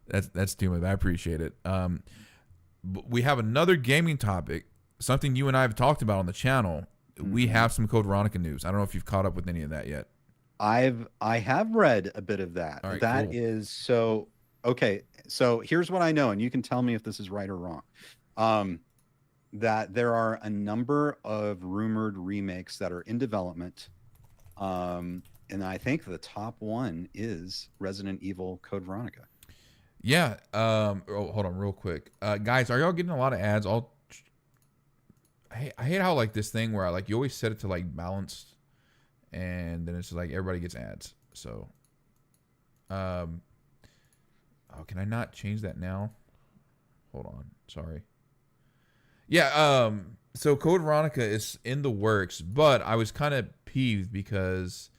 that's too much. I appreciate it. But we have another gaming topic, something you and I have talked about on the channel. We have some Code Veronica news. I don't know if you've caught up with any of that yet. I have read a bit of that. All right, That cool. is so okay. So here's what I know, and you can tell me if this is right or wrong. That there are a number of rumored remakes that are in development. And I think the top one is Resident Evil Code Veronica. Yeah. Hold on, real quick, guys. Are y'all getting a lot of ads? I hate how like this thing where you always set it to like balanced, and then it's like everybody gets ads. So, oh, can I not change that now? Hold on, sorry. Yeah. So Code Veronica is in the works, but I was kind of peeved because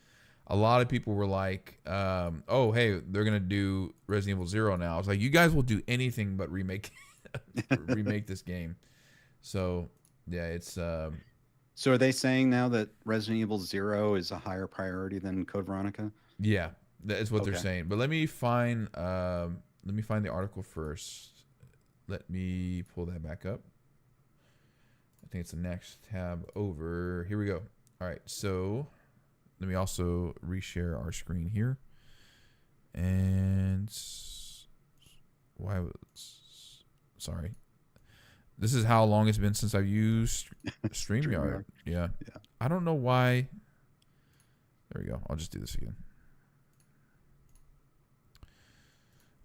a lot of people were like, "Oh, hey, they're gonna do Resident Evil 0 now." I was like, "You guys will do anything but remake this game." So yeah, it's So are they saying now that Resident Evil 0 is a higher priority than Code Veronica? yeah, that is what they're Okay. saying. But let me find the article first. Let me pull that back up. I think it's the next tab over. Here we go. All right, so let me also reshare our screen here. And sorry. This is how long it's been since I've used StreamYard. Yeah. Yeah. I don't know why. There we go. I'll just do this again.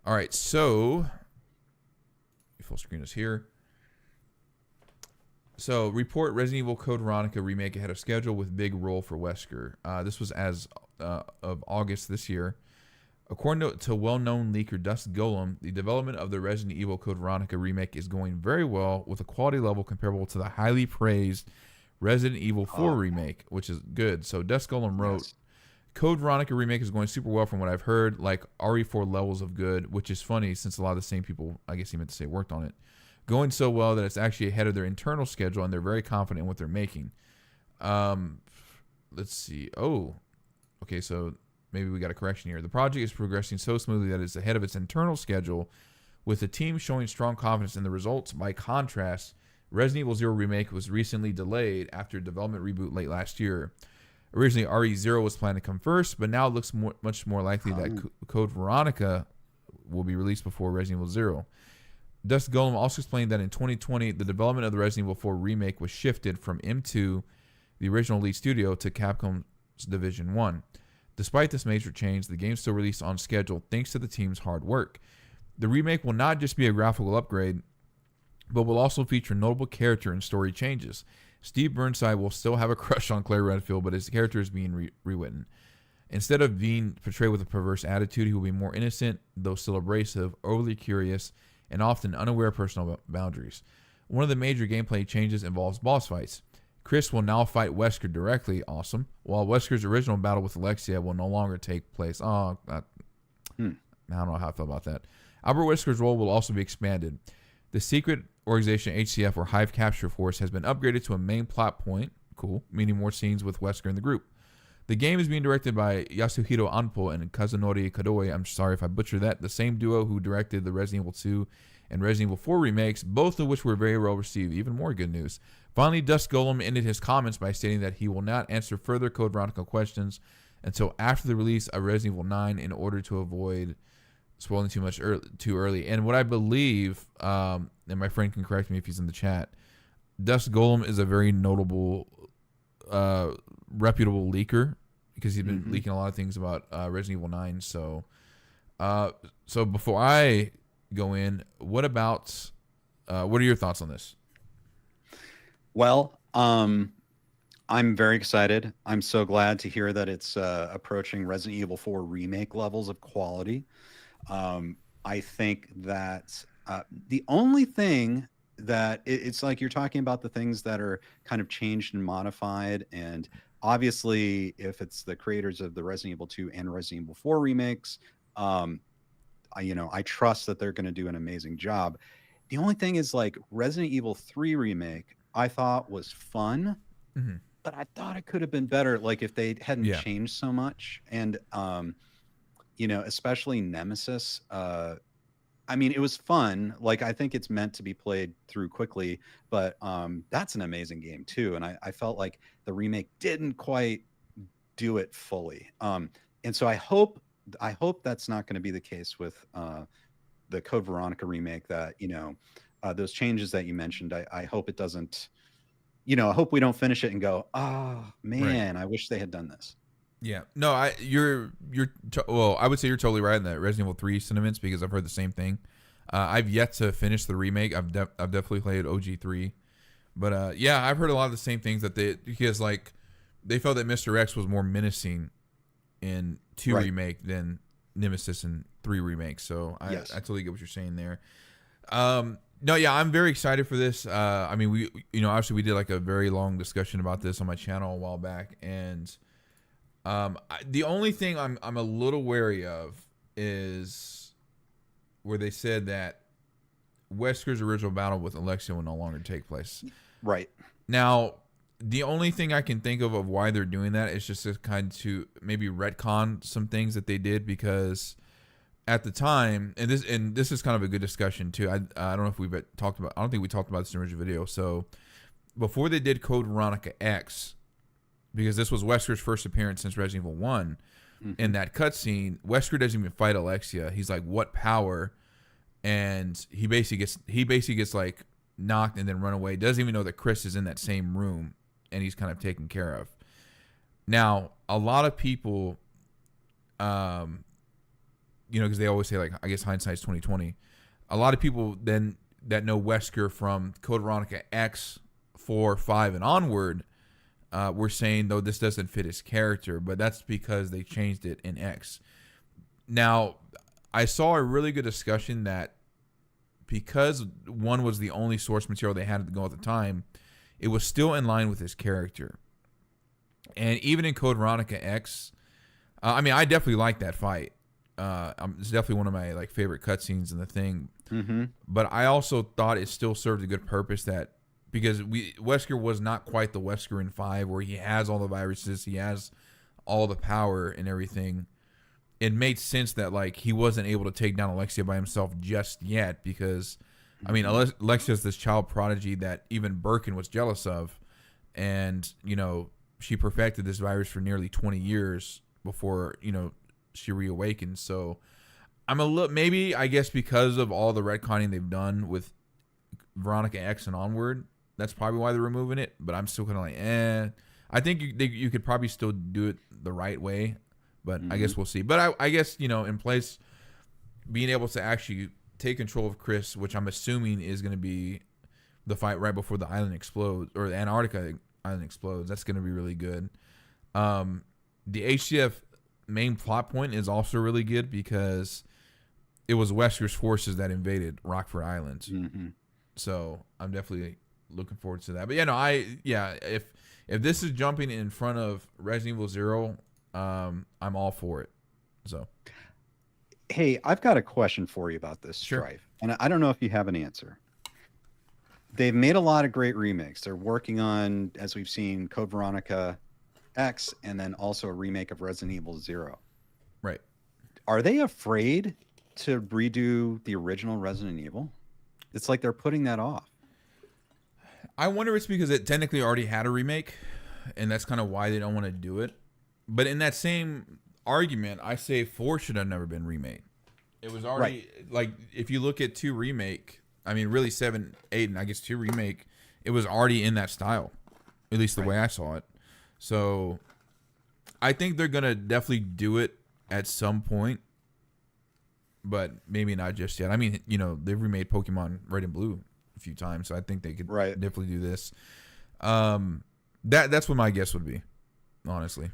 All right, so full screen is here. So, report Resident Evil Code Veronica remake ahead of schedule with big role for Wesker. This was as of August this year. According to well-known leaker Dust Golem, the development of the Resident Evil Code Veronica remake is going very well, with a quality level comparable to the highly praised Resident Evil 4 remake, which is good. So, Dust Golem wrote, Yes. Code Veronica remake is going super well from what I've heard, like RE4 levels of good, which is funny since a lot of the same people, I guess he meant to say, worked on it. Going so well that it's actually ahead of their internal schedule, and they're very confident in what they're making. Let's see. Oh, okay, so maybe we got a correction here. The project is progressing so smoothly that it's ahead of its internal schedule, with the team showing strong confidence in the results. By contrast, Resident Evil 0 remake was recently delayed after a development reboot late last year. Originally, RE0 was planned to come first, but now it looks much more likely that Code Veronica will be released before Resident Evil 0. Dust Golem also explained that in 2020, the development of the Resident Evil 4 remake was shifted from M2, the original lead studio, to Capcom's Division 1. Despite this major change, the game still released on schedule thanks to the team's hard work. The remake will not just be a graphical upgrade, but will also feature notable character and story changes. Steve Burnside will still have a crush on Claire Redfield, but his character is being rewritten. Instead of being portrayed with a perverse attitude, he will be more innocent, though still abrasive, overly curious, and often unaware of personal boundaries. One of the major gameplay changes involves boss fights. Chris will now fight Wesker directly, awesome, while Wesker's original battle with Alexia will no longer take place. I don't know how I feel about that. Albert Wesker's role will also be expanded. The secret organization HCF, or Hive Capture Force, has been upgraded to a main plot point, cool, meaning more scenes with Wesker in the group. The game is being directed by Yasuhiro Anpo and Kazunori Kadoi. I'm sorry if I butchered that. The same duo who directed the Resident Evil 2 and Resident Evil 4 remakes, both of which were very well received. Even more good news. Finally, Dust Golem ended his comments by stating that he will not answer further Code Veronica questions until after the release of Resident Evil 9 in order to avoid spoiling too early. And what I believe, and my friend can correct me if he's in the chat, Dust Golem is a very notable, reputable leaker because he's been leaking a lot of things about Resident Evil 9. So before I go in, what are your thoughts on this? Well, I'm very excited. I'm so glad to hear that it's approaching Resident Evil 4 remake levels of quality. I think that the only thing that it's like you're talking about the things that are kind of changed and modified, and obviously if it's the creators of the Resident Evil 2 and Resident Evil 4 remakes, I trust that they're going to do an amazing job. The only thing is, like, Resident Evil 3 remake I thought was fun, but I thought it could have been better, like if they hadn't changed so much. And especially Nemesis, I mean, it was fun. Like, I think it's meant to be played through quickly, but that's an amazing game too. And I felt like the remake didn't quite do it fully. And so I hope that's not going to be the case with the Code Veronica remake, that, those changes that you mentioned, I hope it doesn't, I hope we don't finish it and go, oh man, right, I wish they had done this. Yeah, no, I would say you're totally right in that Resident Evil 3 sentiments, because I've heard the same thing. I've yet to finish the remake. I've definitely played OG3, but I've heard a lot of the same things, that because like they felt that Mr. X was more menacing in 2 remake than Nemesis in 3 remake. So I totally get what you're saying there. I'm very excited for this. I mean, we obviously we did like a very long discussion about this on my channel a while back, and the only thing I'm a little wary of is where they said that Wesker's original battle with Alexia will no longer take place. Right. Now, the only thing I can think of why they're doing that is just to kind of to maybe retcon some things that they did, because at the time, and this is kind of a good discussion too. I don't know if we've talked about. I don't think we talked about this in the original video. So before they did Code Veronica X, because this was Wesker's first appearance since Resident Evil 1, in that cutscene, Wesker doesn't even fight Alexia. He's like, "What power?" And he basically gets like knocked and then run away. Doesn't even know that Chris is in that same room, and he's kind of taken care of. Now, a lot of people, because they always say, like, I guess hindsight's 2020. A lot of people then that know Wesker from Code Veronica X, 4, 5, and onward, were saying, though, this doesn't fit his character, but that's because they changed it in X. Now, I saw a really good discussion that because 1 was the only source material they had to go at the time, it was still in line with his character. And even in Code Veronica X, I mean, I definitely like that fight. It's definitely one of my like favorite cutscenes in the thing. But I also thought it still served a good purpose, that because Wesker was not quite the Wesker in 5, where he has all the viruses, he has all the power and everything. It made sense that like he wasn't able to take down Alexia by himself just yet, because I mean, Alexia's this child prodigy that even Birkin was jealous of, and she perfected this virus for nearly 20 years before she reawakened. So I'm a little, maybe I guess because of all the retconning they've done with Veronica X and onward, that's probably why they're removing it. But I'm still kind of like, I think you could probably still do it the right way, but I Mhm. guess we'll see. But I guess, in place, being able to actually take control of Chris, which I'm assuming is going to be the fight right before the island explodes, or the Antarctica island explodes. That's going to be really good. The HCF main plot point is also really good because it was Wesker's forces that invaded Rockford Island. Mhm. So I'm definitely looking forward to that. But if this is jumping in front of Resident Evil 0, I'm all for it. So Hey, I've got a question for you about this Sure. Strife, and I don't know if you have an answer. They've made a lot of great remakes. They're working on, as we've seen, Code Veronica X, and then also a remake of Resident Evil 0. right. Are they afraid to redo the original Resident Evil? It's like they're putting that off. I wonder if it's because it technically already had a remake, and that's kind of why they don't want to do it. But in that same argument, I say 4 should have never been remade. It was already like, if you look at 2 remake, I mean really 7, 8, and I guess 2 remake, it was already in that style, at least the way I saw it. So I think they're gonna definitely do it at some point, but maybe not just yet. I mean, they've remade Pokemon Red and Blue a few times, so I think they could definitely do this. That's what my guess would be, honestly.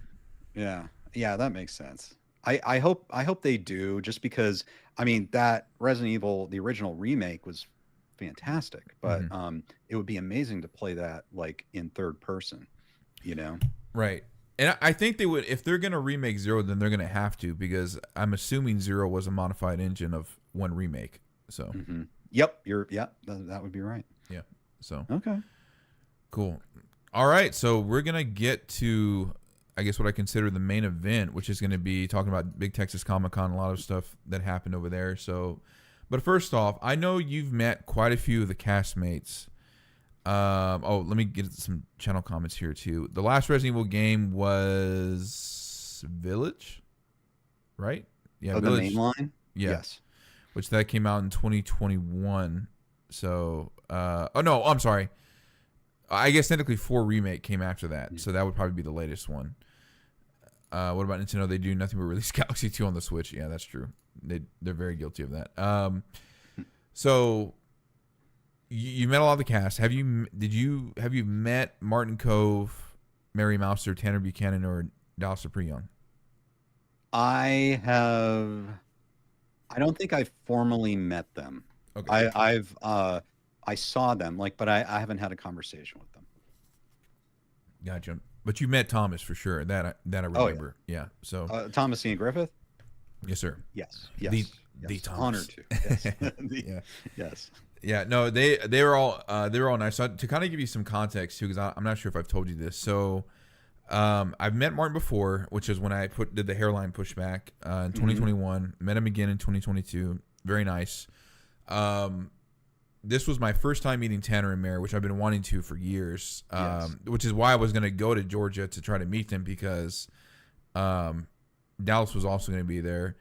Yeah, that makes sense. I hope they do, just because I mean that Resident Evil, the original remake, was fantastic, but it would be amazing to play that like in third person, Right. And I think they would, if they're gonna remake 0, then they're gonna have to, because I'm assuming 0 was a modified engine of 1 remake. So Yep, that would be right. Yeah. So Okay. Cool. All right, so we're gonna get to, I guess, what I consider the main event, which is going to be talking about Big Texas Comic Con, a lot of stuff that happened over there. So, but first off, I know you've met quite a few of the castmates. Let me get some channel comments here too. The last Resident Evil game was Village, right? Yeah, The Village. main line. Yeah. Yes. Which that came out in 2021. So, no, I'm sorry. I guess technically 4 remake came after that, so that would probably be the latest one. What about Nintendo? They do nothing but release Galaxy 2 on the Switch. Yeah, that's true. They're very guilty of that. So you met a lot of the cast. Have you met Martin Cove, Mary Mouser, Tanner Buchanan, or Dallas Young? I don't think I've formally met them. Okay. I saw them, but I haven't had a conversation with them. Gotcha. But you met Thomas for sure. That I remember. Oh, yeah. So Thomas Ian Griffith. Yes, sir. Yes. The Thomas. Honored to. Yes. Yeah. Yes. Yeah. No, they were all nice. So to kind of give you some context too, because I'm not sure if I've told you this. So I've met Martin before, which is when I did the hairline pushback in 2021. Met him again in 2022. Very nice. This was my first time meeting Tanner and Mary, which I've been wanting to for years, which is why I was going to go to Georgia to try to meet them, because Dallas was also going to be there.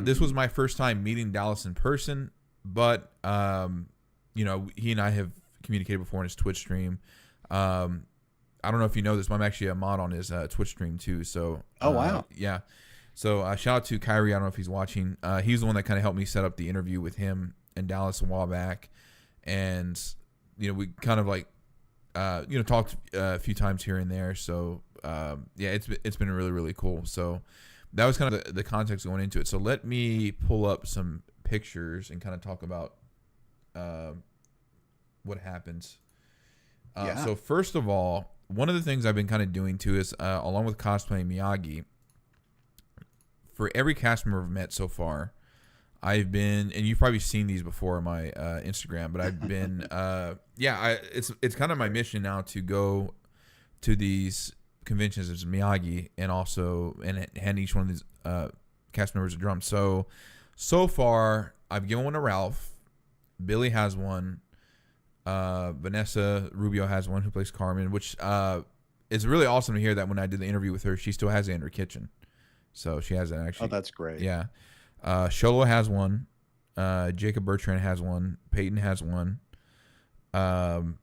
This was my first time meeting Dallas in person, but, he and I have communicated before in his Twitch stream. I don't know if you know this, but I'm actually a mod on his Twitch stream too. So, oh, wow. Yeah. So shout out to Kyrie. I don't know if he's watching. He's the one that kind of helped me set up the interview with him and Dallas a while back. And, we kind of talked a few times here and there. So, it's been really, really cool. So that was kind of the context going into it. So let me pull up some pictures and kind of talk about what happens. So first of all, one of the things I've been kind of doing too is, along with cosplaying Miyagi, for every cast member I've met so far, I've been, and you've probably seen these before on my Instagram, but I've been, it's kind of my mission now to go to these conventions as Miyagi, and also hand each one of these cast members a drum. So far, I've given one to Ralph. Billy has one. Vanessa Rubio has one, who plays Carmen, which is really awesome to hear that when I did the interview with her, she still has it in her kitchen. So she has it actually. Oh, that's great. Yeah. Sholo has one. Jacob Bertrand has one. Peyton has one. Hannah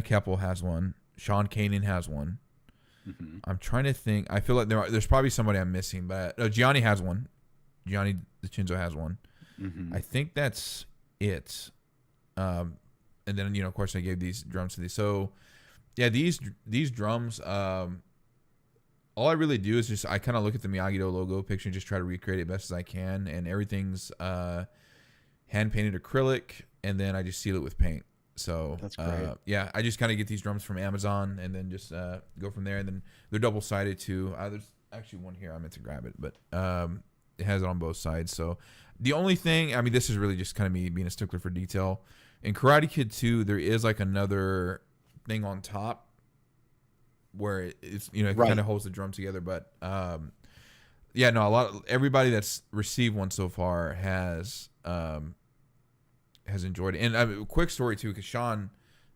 Keppel has one. Sean Kanan has one. Hmm. I'm trying to think. I feel like there's probably somebody I'm missing, but Gianni has one. Gianni DiCenzo has one. Hmm. I think that's it. And then of course I gave these drums to these. So yeah, these drums. All I really do is just I kind of look at the Miyagi-Do logo picture and just try to recreate it best as I can, and everything's hand painted acrylic, and then I just seal it with paint. So That's great. yeah, I just kind of get these drums from Amazon and then just go from there. And then they're double sided too. There's actually one here I meant to grab it, but it has it on both sides. So the only thing, I mean, this is really just kind of me being a stickler for detail. In Karate Kid 2, there is like another thing on top where it's it Right. kind of holds the drum together. But yeah, no, everybody that's received one so far has enjoyed it. And a quick story too, because Sean,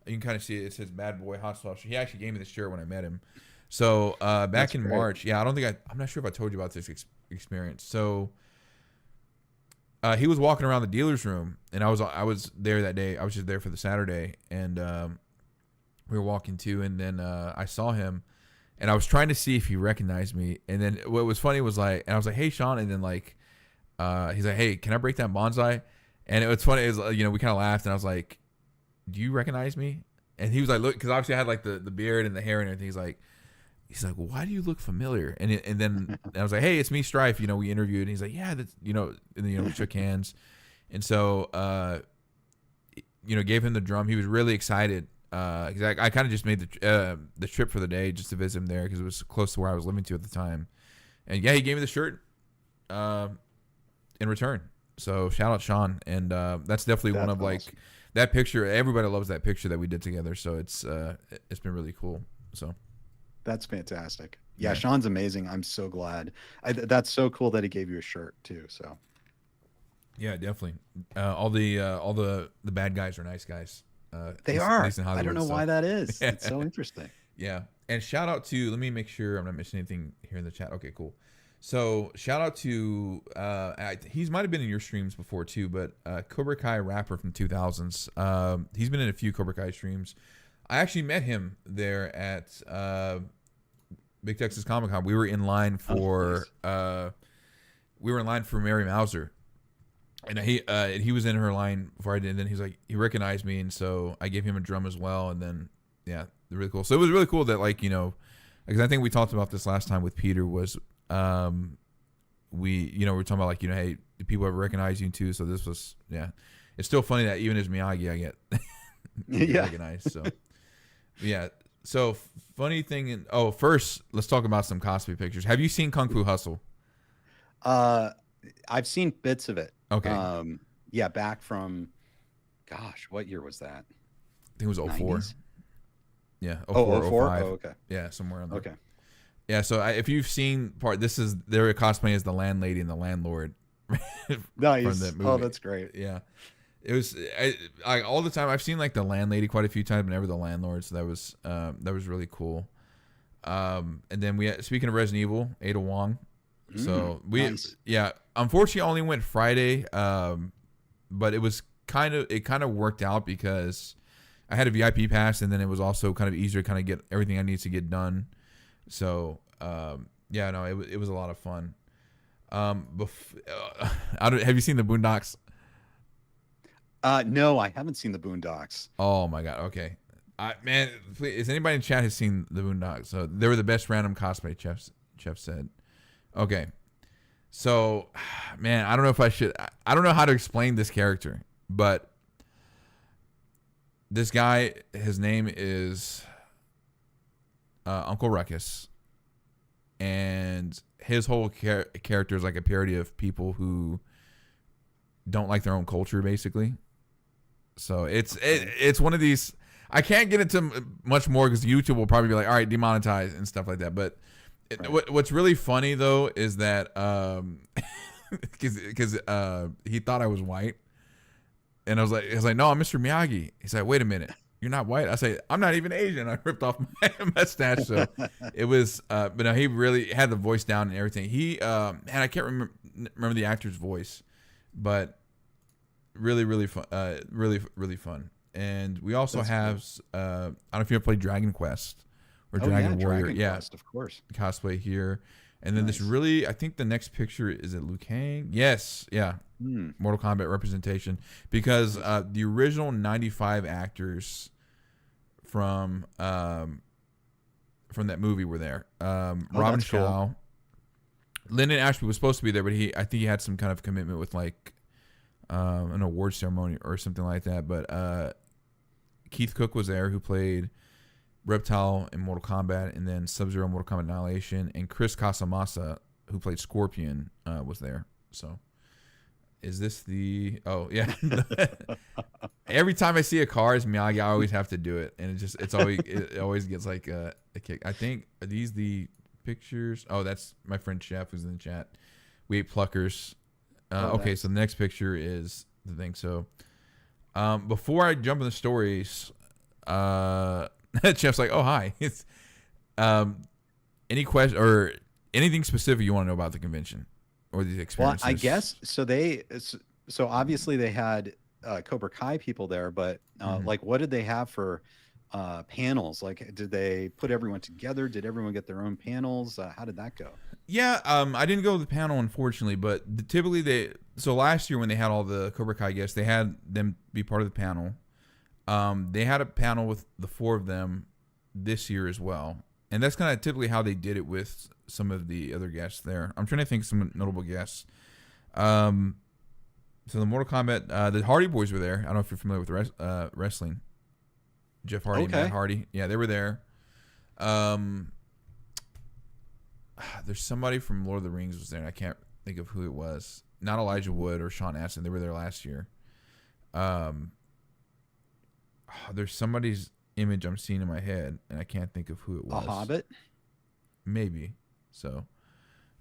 you can kind of see it. It says "Bad Boy Hot Sauce." He actually gave me this shirt when I met him. So back That's in great. March, yeah, I'm not sure if I told you about this experience. So he was walking around the dealer's room, and I was there that day. I was just there for the Saturday, and we were walking too, and then I saw him, and I was trying to see if he recognized me. And then what was funny was and I was like, "Hey, Sean," and then he's like, "Hey, can I break that bonsai?" And it was funny. It was, we kind of laughed, and I was like, "Do you recognize me?" And he was like, "Look," because obviously I had like the beard and the hair and everything. He's like, "Why do you look familiar?" And then I was like, "Hey, it's me, Stryfe." We interviewed, and he's like, "Yeah, that's," and then we shook hands, and so gave him the drum. He was really excited. Cause I kind of just made the trip for the day just to visit him there because it was close to where I was living to at the time, and yeah, he gave me the shirt in return. So shout out Sean, and that's definitely one of awesome. that picture. Everybody loves that picture that we did together. So it's been really cool. So That's fantastic. Yeah, yeah, Sean's amazing. I'm so glad. That's so cool that he gave you a shirt too. So yeah, definitely. All the bad guys are nice guys. they At are. least in I don't Hollywood. know So why that is. yeah, It's so interesting. yeah. And shout out to, let me make sure I'm not missing anything here in the chat. Okay, cool. So shout out to he's might have been in your streams before too, but Cobra Kai rapper from 2000s. He's been in a few Cobra Kai streams. I actually met him there at Big Texas Comic Con. We were in line for Mary Mauser, and he was in her line before I did. And then he recognized me, and so I gave him a drum as well. And then yeah, really cool. So it was really cool that because I think we talked about this last time with Peter was we were talking about hey, do people ever recognize you too? So this was it's still funny that even as Miyagi I get, Yeah. recognized. So yeah. So funny thing. First let's talk about some cosplay pictures. Have you seen Kung Fu Hustle? I've seen bits of it. Okay. Yeah, back from, gosh, what year was that? I think it was 04. 90s? Yeah, Oh, 04, 04? 05. Oh, okay. Yeah, somewhere in there. Okay. Yeah, so if you've seen they're cosplaying as the landlady and the landlord Nice. from the movie. Oh, that's great. Yeah, it was I all the time. I've seen the landlady quite a few times, but never the landlord. So that was really cool. And then speaking of Resident Evil, Ada Wong. So nice. unfortunately, I only went Friday. But it kind of worked out because I had a VIP pass, and then it was also kind of easier to kind of get everything I needed to get done. So it was a lot of fun. Have you seen the Boondocks? No, I haven't seen the Boondocks. Oh my god. Okay, man, please, is anybody in chat has seen the Boondocks? So they were the best random cosplay. Chef said. Okay, so man, I don't know if I should. I don't know how to explain this character, but this guy, his name is Uncle Ruckus, and his whole character is like a parody of people who don't like their own culture, basically. So it's one of these. I can't get into much more because YouTube will probably be like, all right, demonetize and stuff like that. But what's really funny though is that because he thought I was white, and I was like, no, I'm Mr. Miyagi. He's like, wait a minute, you're not white. I say, I'm not even Asian. I ripped off my mustache. So it was, but no, he really had the voice down and everything. He man, I can't remember the actor's voice, but really fun, really fun. And we also have I don't know if you ever played Dragon Quest or Oh yeah, Dragon Warrior. Dragon Yeah, Quest, of course. cosplay here. And then this Nice. really, I think the next picture is it Liu Kang? Yes, yeah, Hmm. Mortal Kombat representation because Nice. the original '95 actors from that movie were there. Oh, Robin that's cool. Shaw, Lyndon Ashby was supposed to be there, but I think he had some kind of commitment with like an award ceremony or something like that. But Keith Cook was there, who played Reptile in Mortal Kombat, and then Sub-Zero in Mortal Kombat Annihilation, and Chris Casamassa, who played Scorpion, was there. So, is this the? Oh yeah. Every time I see a Cars Miyagi, I always have to do it, and it always gets like a kick. I think are these the pictures? Oh, that's my friend Chef who's in the chat. We ate Pluckers. Okay, Nice. so the next picture is the thing. So, before I jump in the stories, Chef's like, "Oh hi." It's any question or anything specific you want to know about the convention or these Well, experiences? I guess so. So obviously they had Cobra Kai people there, but Mhm. like, what did they have for panels? Like, did they put everyone together? Did everyone get their own panels? How did that go? Yeah, I didn't go to the panel unfortunately, but typically so last year when they had all the Cobra Kai guests, they had them be part of the panel. They had a panel with the four of them this year as well, and that's kind of typically how they did it with some of the other guests there. I'm trying to think of some notable guests. So the Mortal Kombat, the Hardy Boys were there. I don't know if you're familiar with wrestling. Jeff Hardy, and Okay. Matt Hardy, yeah, they were there. There's somebody from Lord of the Rings was there, and I can't think of who it was. Not Elijah Wood or Sean Astin. They were there last year. There's somebody's image I'm seeing in my head, and I can't think of who it A was. Hobbit. Maybe. So,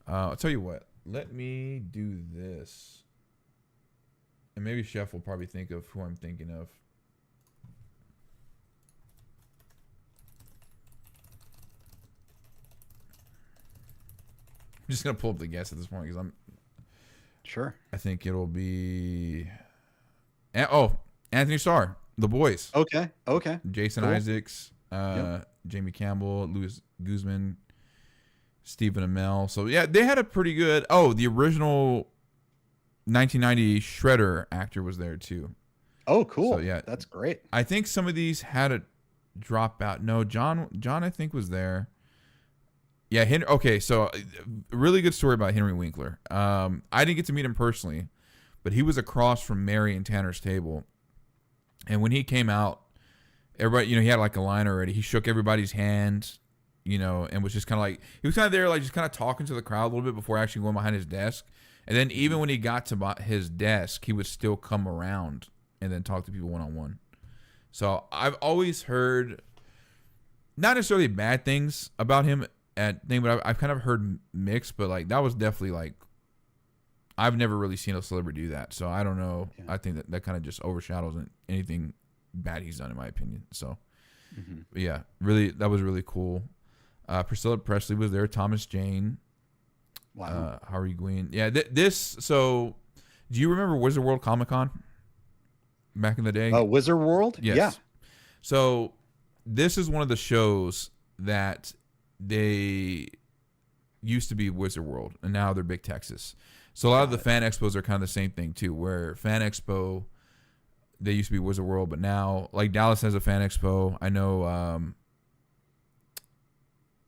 I'll tell you what. Let me do this, and maybe Chef will probably think of who I'm thinking of. I'm just gonna pull up the guess at this point because Sure. I think it'll be. Anthony Starr, The Boys, Okay. Okay. Jason Cool. Isaacs, Jamie Campbell, Louis Guzman, Stephen Amell. So yeah, they had a pretty good. Oh, the original 1990 Shredder actor was there too. Oh, cool. So, yeah. That's great. I think some of these had a drop out. No, John I think was there. Yeah, okay, so a really good story about Henry Winkler. I didn't get to meet him personally, but he was across from Mary and Tanner's table. And when he came out, everybody, he had like a line already. He shook everybody's hand, and was just kind of like, he was kind of there, like just kind of talking to the crowd a little bit before actually going behind his desk. And then even when he got to his desk, he would still come around and then talk to people one-on-one. So I've always heard, not necessarily bad things about him but I've kind of heard mixed, but like that was definitely like, I've never really seen a celebrity do that. So I don't know. Yeah. I think that kind of just overshadows anything bad he's done, in my opinion. So yeah, really, that was really cool. Priscilla Presley was there. Thomas Jane. Wow. Harvey Gwyn. Yeah, so do you remember Wizard World Comic Con back in the day? Wizard World. Yes. Yeah. So this is one of the shows that they used to be Wizard World, and now they're Big Texas. So a lot of the fan expos are kind of the same thing too, where Fan Expo, they used to be Wizard World, but now like Dallas has a Fan Expo. I know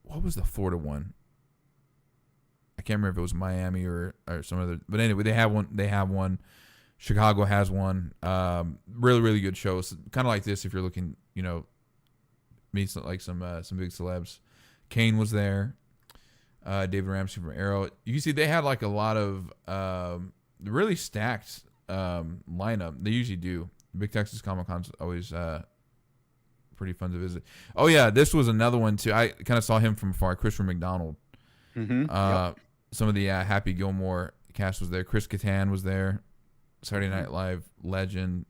what was the Florida one? I can't remember if it was Miami or some other, but anyway, they have one. Chicago has one. Really, really good shows. Kind of like this if you're looking, meet like some big celebs. Kane was there. David Ramsey from Arrow. You can see they had like a lot of really stacked lineup. They usually do. Big Texas Comic Con's always pretty fun to visit. Oh yeah, this was another one too. I kind of saw him from afar. Christopher McDonald. Yep. Some of the Happy Gilmore cast was there. Chris Kattan was there. Saturday Night Live legend.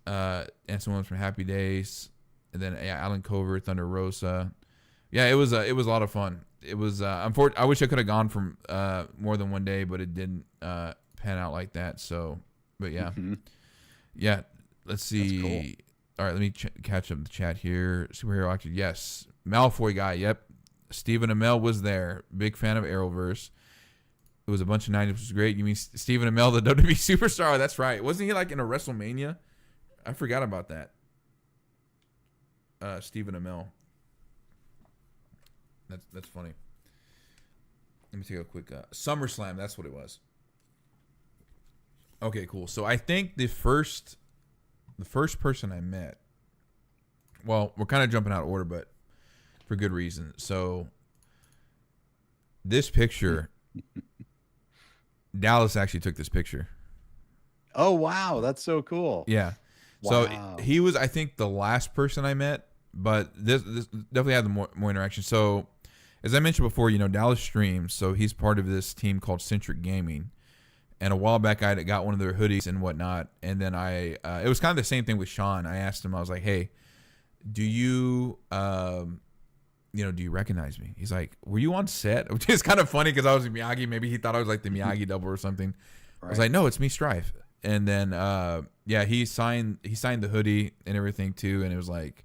And someone from Happy Days. And then Alan Cover, Thunder Rosa. Yeah, it was a lot of fun. It was unfortunate. I wish I could have gone from more than one day, but it didn't pan out like that. So, but yeah, yeah. Let's see. That's cool. All right, let me catch up the chat here. Superhero actor, yes. Malfoy guy, yep. Stephen Amell was there. Big fan of Arrowverse. It was a bunch of 90s, which was great. You mean Stephen Amell, the WWE superstar? That's right. Wasn't he like in a WrestleMania? I forgot about that. Stephen Amell. That's funny. Let me take a quick SummerSlam. That's what it was. Okay, cool. So I think the first person I met. Well, we're kind of jumping out of order, but for good reason. So this picture, Dallas actually took this picture. Oh wow, that's so cool. Yeah. Wow. So he was, I think, the last person I met, but this definitely had more interaction. So as I mentioned before, Dallas streams, so he's part of this team called Centric Gaming. And a while back, I got one of their hoodies and whatnot. And then it was kind of the same thing with Sean. I asked him, I was like, hey, do you recognize me? He's like, were you on set? Which is kind of funny because I was Miyagi. Maybe he thought I was like the Miyagi double or something. Right. I was like, no, it's me, Stryfe. And then, he signed the hoodie and everything too. And it was like,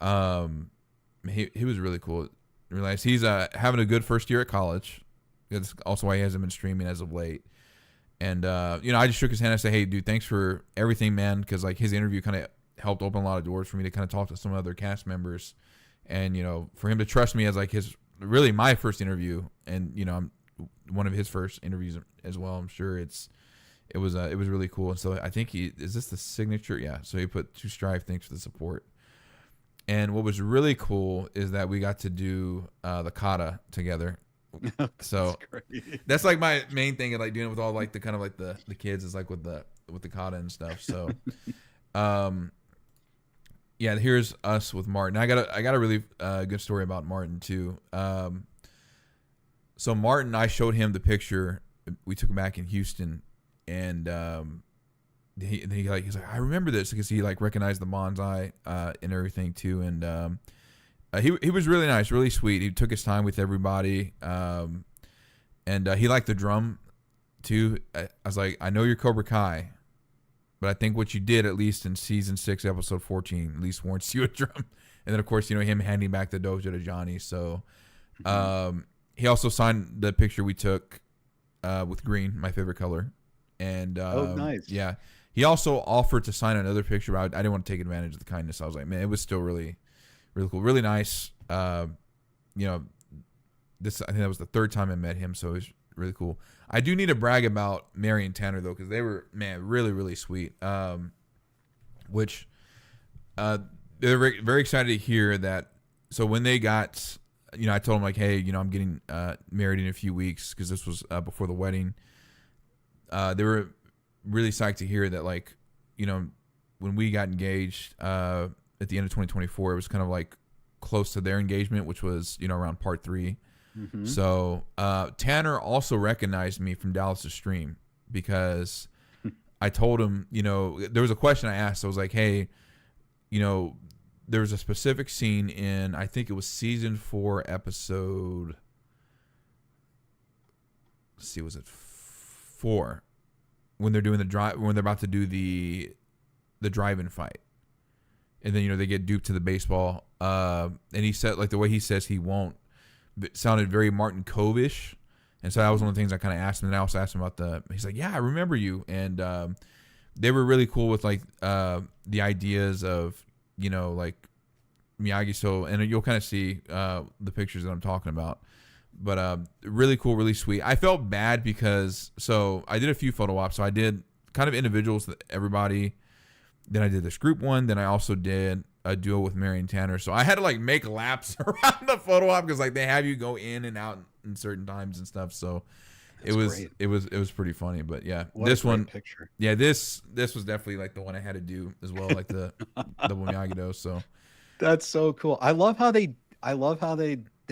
he was really cool. Realized he's having a good first year at college. That's also why he hasn't been streaming as of late. And, I just shook his hand. I said, hey, dude, thanks for everything, man. Because, like, his interview kind of helped open a lot of doors for me to kind of talk to some other cast members. And, for him to trust me as, like, my first interview. And, I'm one of his first interviews as well. I'm sure it was really cool. And so I think is this the signature? Yeah. So he put to Stryfe, thanks for the support. And what was really cool is that we got to do the kata together. So that's like my main thing, and like doing it with all like the kind of like the kids is like with the kata and stuff. So here's us with Martin. I got a really good story about Martin too. So Martin, I showed him the picture we took back in Houston, and he's like, I remember this because he like recognized the bonsai and everything too. And he was really nice, really sweet. He took his time with everybody. And he liked the drum too. I was like, I know you're Cobra Kai, but I think what you did, at least in season 6, episode 14, at least warrants you a drum. And then of course, him handing back the dojo to Johnny. So, he also signed the picture we took, with green, my favorite color. And, nice. Yeah. He also offered to sign another picture, but I didn't want to take advantage of the kindness. I was like, man, it was still really, really cool, really nice. I think that was the 3rd time I met him, so it was really cool. I do need to brag about Mary and Tanner though, because they were, man, really, really sweet. Which they're very, very excited to hear that. So when they got, I told them like, hey, I'm getting married in a few weeks because this was before the wedding. They were really psyched to hear that, like, when we got engaged at the end of 2024, it was kind of like close to their engagement, which was around part 3. Mm-hmm. So Tanner also recognized me from Dallas's stream because I told him, there was a question I asked. I was like, hey, there was a specific scene in, I think it was season 4 episode, let's see, was it 4, when they're doing when they're about to do the drive-in fight, and then they get duped to the baseball, and he said, like, the way he says he won't, it sounded very Martin Cove-ish, and so that was one of the things I kind of asked him. And I also asked him about he's like, yeah, I remember you. And they were really cool with like the ideas of like Miyagi. So, and you'll kind of see the pictures that I'm talking about. But really cool, really sweet. I felt bad because, so I did a few photo ops. So I did kind of individuals with everybody. Then I did this group one. Then I also did a duo with Mary and Tanner. So I had to like make laps around the photo op because like they have you go in and out in certain times and stuff. So it was pretty funny. But yeah, what this one picture. Yeah, this was definitely like the one I had to do as well, like the Miyagi-Do. So that's so cool. I love how they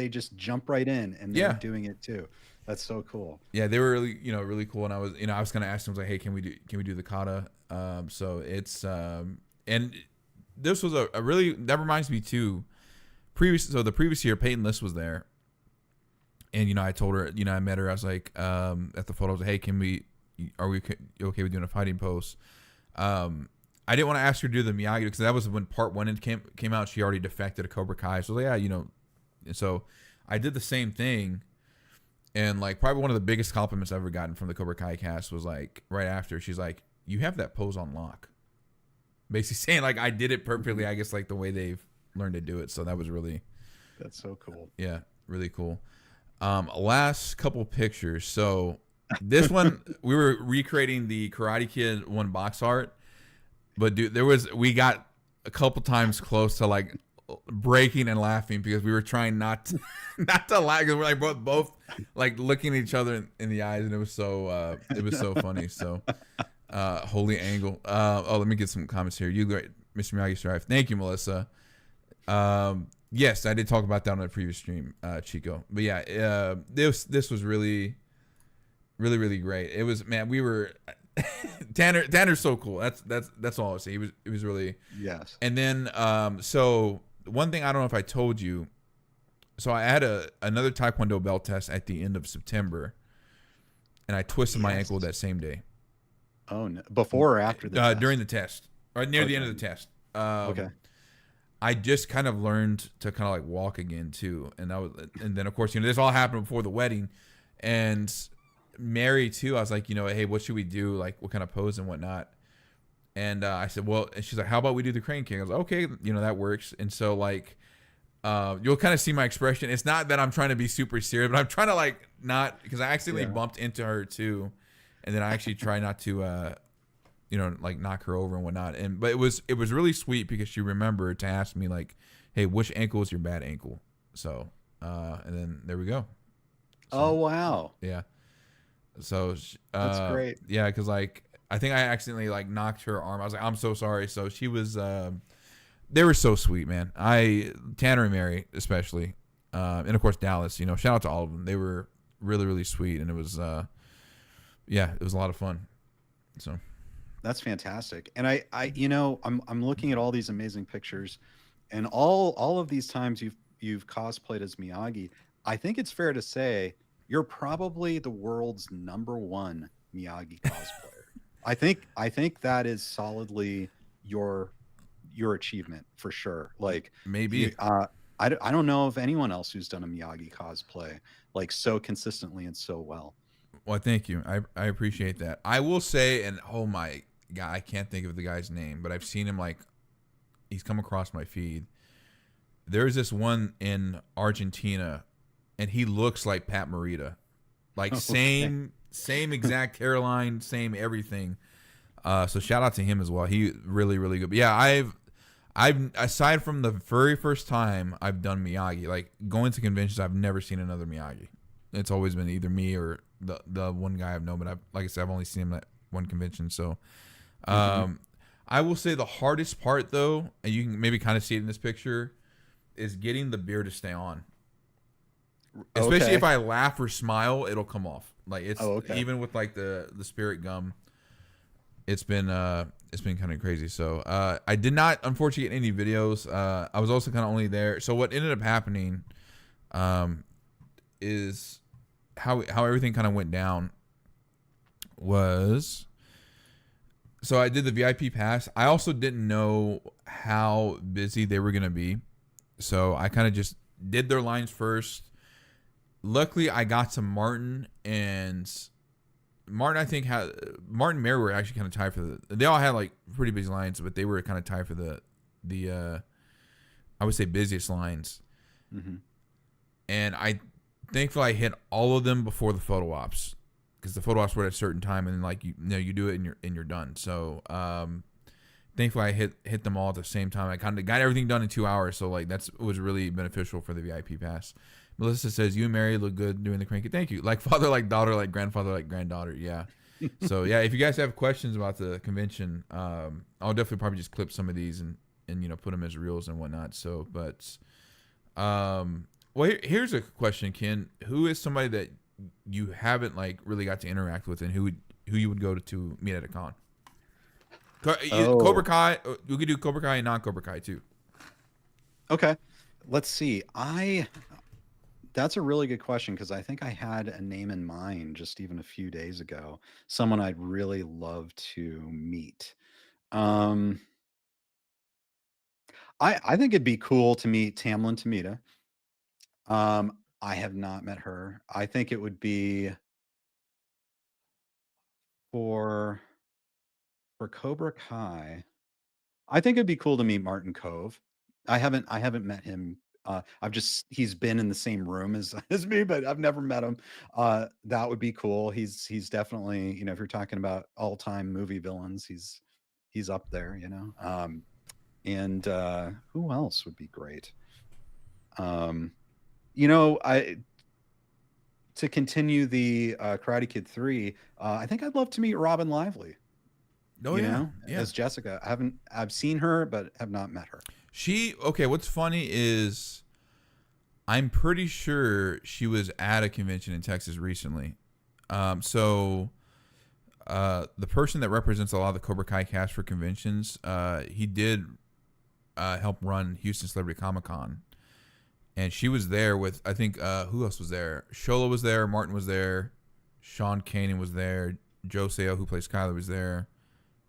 just jump right in and they're doing it too. That's so cool. Yeah, they were really, really cool. And I was gonna ask them, like, hey, can we do the kata? So it's and this was a really, that reminds me too. The previous year, Peyton List was there, and I told her, I met her. I was like, at the photo, I was like, hey, are we okay with doing a fighting post? I didn't want to ask her to do the Miyagi because that was when part one came out. She already defected to Cobra Kai, so yeah, and so I did the same thing. And like probably one of the biggest compliments I've ever gotten from the Cobra Kai cast was like right after she's like, "You have that pose on lock," basically saying like I did it perfectly. I guess like the way they've learned to do it. So that was really, That's so cool. yeah, really cool. Last couple pictures. So this one we were recreating the Karate Kid one box art, but dude, we got a couple times close to like breaking and laughing because we were trying not to, not to laugh because we're like both like looking at each other in the eyes, and it was so funny. So holy angle. Let me get some comments here. You great, Mr. Miyagi Stryfe. Thank you, Melissa. Yes, I did talk about that on the previous stream, Chico. But yeah, this was really, really, really great. It was, man. We were Tanner's so cool. That's all I'll say. It was really, Yes. and then so one thing I don't know if I told you. So I had another Taekwondo belt test at the end of September, and I twisted my ankle that same day. Oh no! Before or after the test? During the test, or near the end of the test. Okay. I just kind of learned to kind of like walk again too, and then of course this all happened before the wedding, and Mary too. I was like, hey, what should we do? Like, what kind of pose and whatnot? And I said, well, and she's like, how about we do the crane kick? I was like, okay, that works. And so like, you'll kind of see my expression. It's not that I'm trying to be super serious, but I'm trying to like not, because I accidentally bumped into her too, and then I actually try not to, like knock her over and whatnot. But it was really sweet because she remembered to ask me like, hey, which ankle is your bad ankle? So, and then there we go. So, oh wow. Yeah. So that's great. Yeah, because like I think I accidentally like knocked her arm. I was like, I'm so sorry. So she was. They were so sweet, man. Tanner and Mary especially, and of course Dallas. Shout out to all of them. They were really, really sweet, and it was, it was a lot of fun. So that's fantastic. And I'm looking at all these amazing pictures, and all of these times you've cosplayed as Miyagi. I think it's fair to say you're probably the world's #1 Miyagi cosplayer. I think that is solidly your achievement for sure. Like maybe I don't know of anyone else who's done a Miyagi cosplay like so consistently and so well. Well, thank you. I appreciate that. I will say, and oh my God, I can't think of the guy's name, but I've seen him like he's come across my feed. There's this one in Argentina, and he looks like Pat Morita, like Okay. same exact hairline, same everything. So shout out to him as well. He really, really good. But yeah, I've aside from the very first time I've done Miyagi, like going to conventions, I've never seen another Miyagi. It's always been either me or the one guy I've known. But like I said, I've only seen him at one convention. So, I will say the hardest part though, and you can maybe kind of see it in this picture, is getting the beard to stay on. Especially if I laugh or smile, it'll come off. Like it's even with like the spirit gum. It's been kind of crazy. So I did not unfortunately get any videos. I was also kind of only there. So what ended up happening is how everything kind of went down was, so I did the VIP pass. I also didn't know how busy they were going to be. So I kind of just did their lines first. Luckily, I got to Martin, and Martin, I think, Martin and Mary were actually kind of tied for they all had like pretty busy lines, but they were kind of tied for the I would say busiest lines. Mm-hmm. And thankfully I hit all of them before the photo ops, because the photo ops were at a certain time, and then like you do it and you're done. So thankfully I hit them all at the same time. I kind of got everything done in 2 hours, so like it was really beneficial for the VIP pass. Melissa says, you and Mary look good doing the cranky. Thank you. Like father, like daughter, like grandfather, like granddaughter. Yeah. So yeah, if you guys have questions about the convention, I'll definitely probably just clip some of these and put them as reels and whatnot. So, but well, here's a question, Ken. Who is somebody that you haven't like really got to interact with, and who you would go to meet at a con? Cobra Kai. We could do Cobra Kai and non-Cobra Kai too. Okay. Let's see. That's a really good question, because I think I had a name in mind just even a few days ago. Someone I'd really love to meet. Um, I think it'd be cool to meet Tamlin Tomita. I have not met her. I think it would be for Cobra Kai. I think it'd be cool to meet Martin Cove. I haven't met him. I've just he's been in the same room as as me, but I've never met him. That would be cool. He's definitely, if you're talking about all-time movie villains, he's up there, and who else would be great? Um, I to continue the Karate Kid 3, I think I'd love to meet Robin Lively, Oh yeah, yeah. as Jessica. I've seen her, but have not met her. Okay, what's funny is I'm pretty sure she was at a convention in Texas recently. So the person that represents a lot of the Cobra Kai cast for conventions, he did help run Houston Celebrity Comic Con, and she was there with, I think, who else was there? Shola was there, Martin was there, Sean Kanan was there, Joe Seo, who plays Kyler, was there,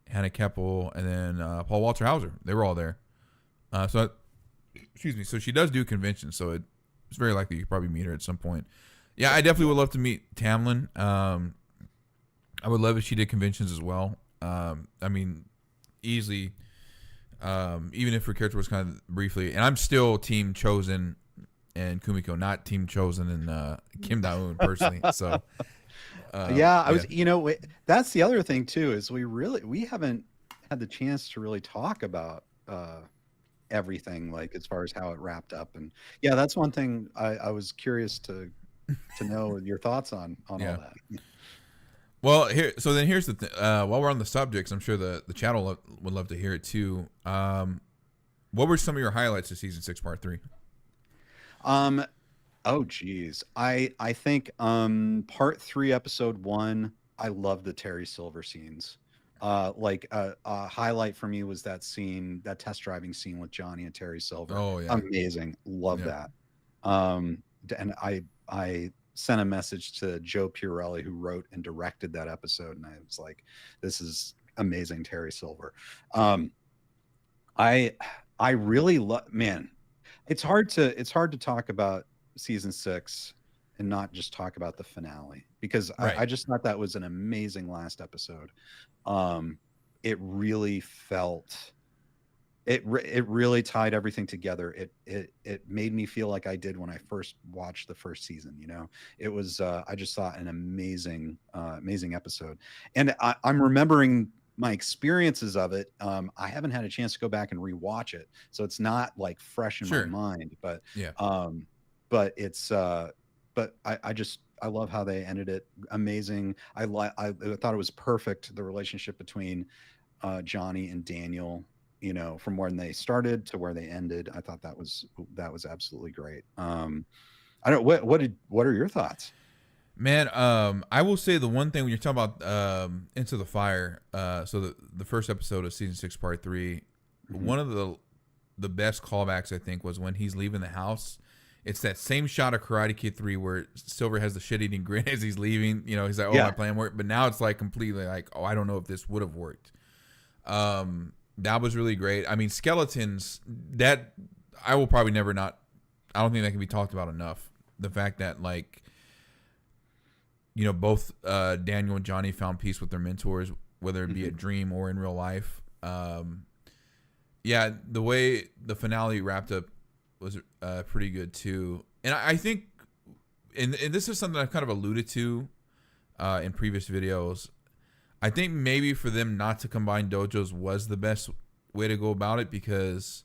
Hannah Keppel, and then Paul Walter Hauser. They were all there. Excuse me. So she does do conventions, so it's very likely you could probably meet her at some point. Yeah, I definitely would love to meet Tamlin. I would love if she did conventions as well. I mean, easily. Even if her character was kind of briefly, and I'm still Team Chosen and Kumiko, not Team Chosen and Kim Da-eun personally. So, Yeah, I was, that's the other thing too, is we haven't had the chance to really talk about everything, like as far as how it wrapped up. And yeah, that's one thing I was curious to know your thoughts on yeah. all that. Well, here's the thing. While we're on the subjects, I'm sure the channel would love to hear it too. What were some of your highlights of season 6, part 3? Oh geez. I think part 3, episode 1, I love the Terry Silver scenes. Like a highlight for me was that scene, that test driving scene with Johnny and Terry Silver. Oh yeah, Amazing. Love yeah. that. And I sent a message to Joe Pirelli, who wrote and directed that episode, and I was like, this is amazing, Terry Silver. I I really love, man, it's hard to talk about season 6 and not just talk about the finale, because Right. I just thought that was an amazing last episode. Um, it really felt it really tied everything together. It made me feel like I did when I first watched the first season. It was I just thought an amazing episode, and I'm remembering my experiences of it. I haven't had a chance to go back and rewatch it, so it's not like fresh in my Sure. mind. But Yeah. but it's but I love how they ended it. Amazing. I thought it was perfect, the relationship between Johnny and Daniel, from when they started to where they ended. I thought that was absolutely great. I don't what are your thoughts? Man, I will say the one thing when you're talking about Into the Fire, so the first episode of season 6, part 3, Mhm. one of the best callbacks I think was when he's leaving the house. It's that same shot of Karate Kid 3 where Silver has the shit-eating grin as he's leaving. He's like, "Oh, my Yeah. plan worked," but now it's like completely like, "Oh, I don't know if this would have worked." That was really great. I mean, skeletons, that I will probably never not. I don't think that can be talked about enough. The fact that like, both Daniel and Johnny found peace with their mentors, whether it be a Mhm. dream or in real life. Yeah, the way the finale wrapped up was pretty good too. And I think, and this is something I've kind of alluded to in previous videos. I think maybe for them not to combine dojos was the best way to go about it, because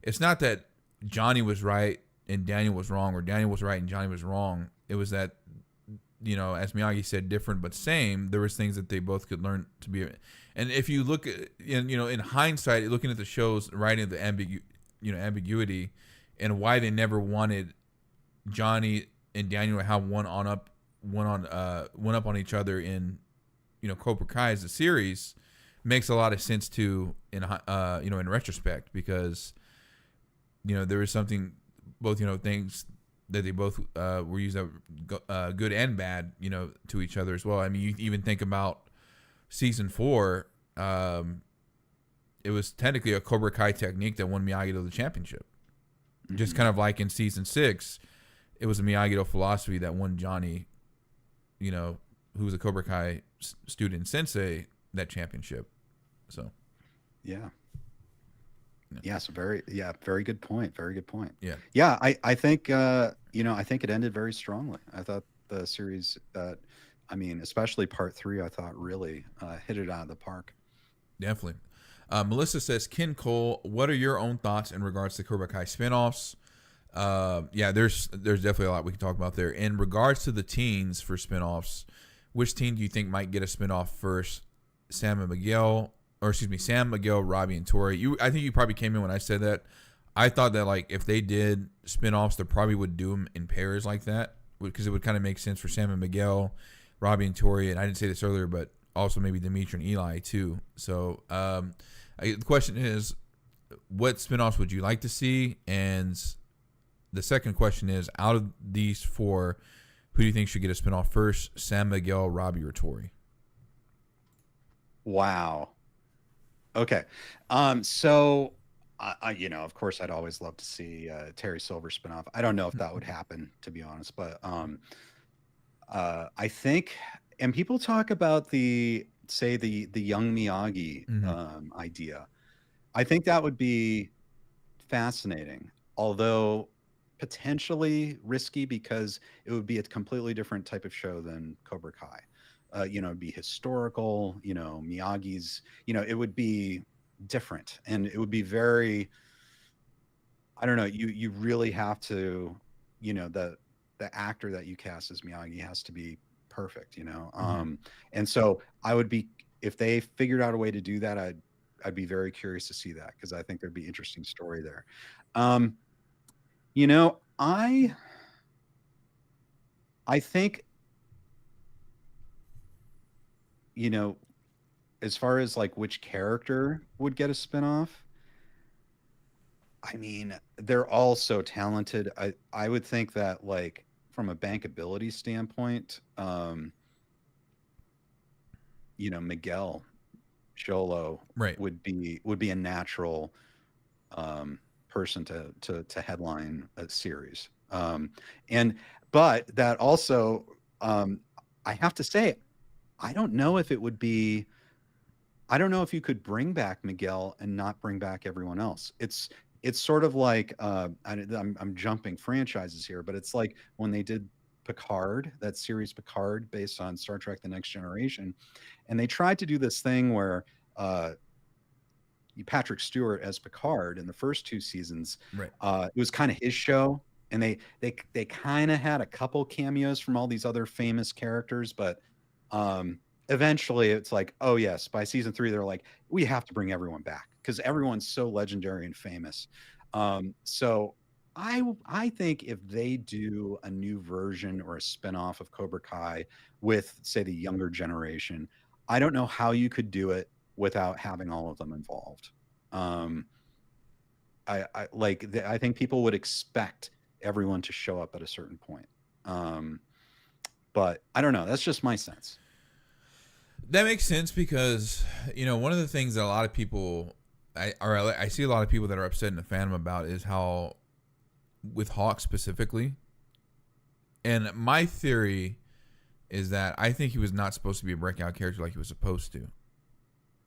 it's not that Johnny was right and Daniel was wrong, or Daniel was right and Johnny was wrong. It was that, as Miyagi said, different but same. There was things that they both could learn to be. And if you look at, in hindsight, looking at the shows, writing the ambiguity and why they never wanted Johnny and Daniel to have one up on each other in, Cobra Kai as a series, makes a lot of sense too in retrospect, because there was something, both things that they both were used good and bad to each other as well. I mean, you even think about season 4, it was technically a Cobra Kai technique that won Miyagi-Do the championship. Just kind of like in season 6, it was a Miyagi-Do philosophy that won Johnny, you know, who was a Cobra Kai student sensei, that championship. So, yeah. Yeah, so very good point. Very good point. Yeah. Yeah, I think I think it ended very strongly. I thought the series I mean, especially part 3, I thought really hit it out of the park. Definitely. Melissa says, Ken Cole, what are your own thoughts in regards to Cobra Kai spinoffs? Yeah, there's definitely a lot we can talk about there. In regards to the teens for spinoffs, which teen do you think might get a spinoff first? Sam, Miguel, Robbie, and Tori. I think you probably came in when I said that. I thought that like if they did spinoffs, they probably would do them in pairs like that, because it would kind of make sense for Sam and Miguel, Robbie and Tori, and I didn't say this earlier, but also maybe Dimitri and Eli too. So the question is, what spinoffs would you like to see? And the second question is, out of these 4, who do you think should get a spinoff first? Sam, Miguel, Robbie, or Tori? Wow. Okay. So of course, I'd always love to see Terry Silver spinoff. I don't know if that would happen, to be honest, but I think, and people talk about the young Miyagi idea. I think that would be fascinating, although potentially risky, because it would be a completely different type of show than Cobra Kai. It'd be historical, Miyagi's, it would be different, and it would be very, I don't know, you really have to, the actor that you cast as Miyagi has to be perfect, and so I would be, if they figured out a way to do that, I'd be very curious to see that, because I think there'd be interesting story there. I think, as far as like which character would get a spinoff, I mean, they're all so talented. I would think that, like, from a bankability standpoint, Miguel Sholo Right. would be a natural person to headline a series. But that also, I have to say, I don't know if you could bring back Miguel and not bring back everyone else. It's sort of like, I'm jumping franchises here, but it's like when they did Picard, that series Picard, based on Star Trek: The Next Generation, and they tried to do this thing where Patrick Stewart as Picard in the first 2 seasons, Right. it was kind of his show, and they kind of had a couple cameos from all these other famous characters, but eventually it's like, oh yes, by season 3 they're like, we have to bring everyone back because everyone's so legendary and famous. So I think if they do a new version or a spinoff of Cobra Kai with, say, the younger generation, I don't know how you could do it without having all of them involved. I think people would expect everyone to show up at a certain point. But I don't know. That's just my sense. That makes sense because, one of the things that a lot of people, I see a lot of people that are upset in the fandom about is how, with Hawk specifically, and my theory is that I think he was not supposed to be a breakout character like he was supposed to.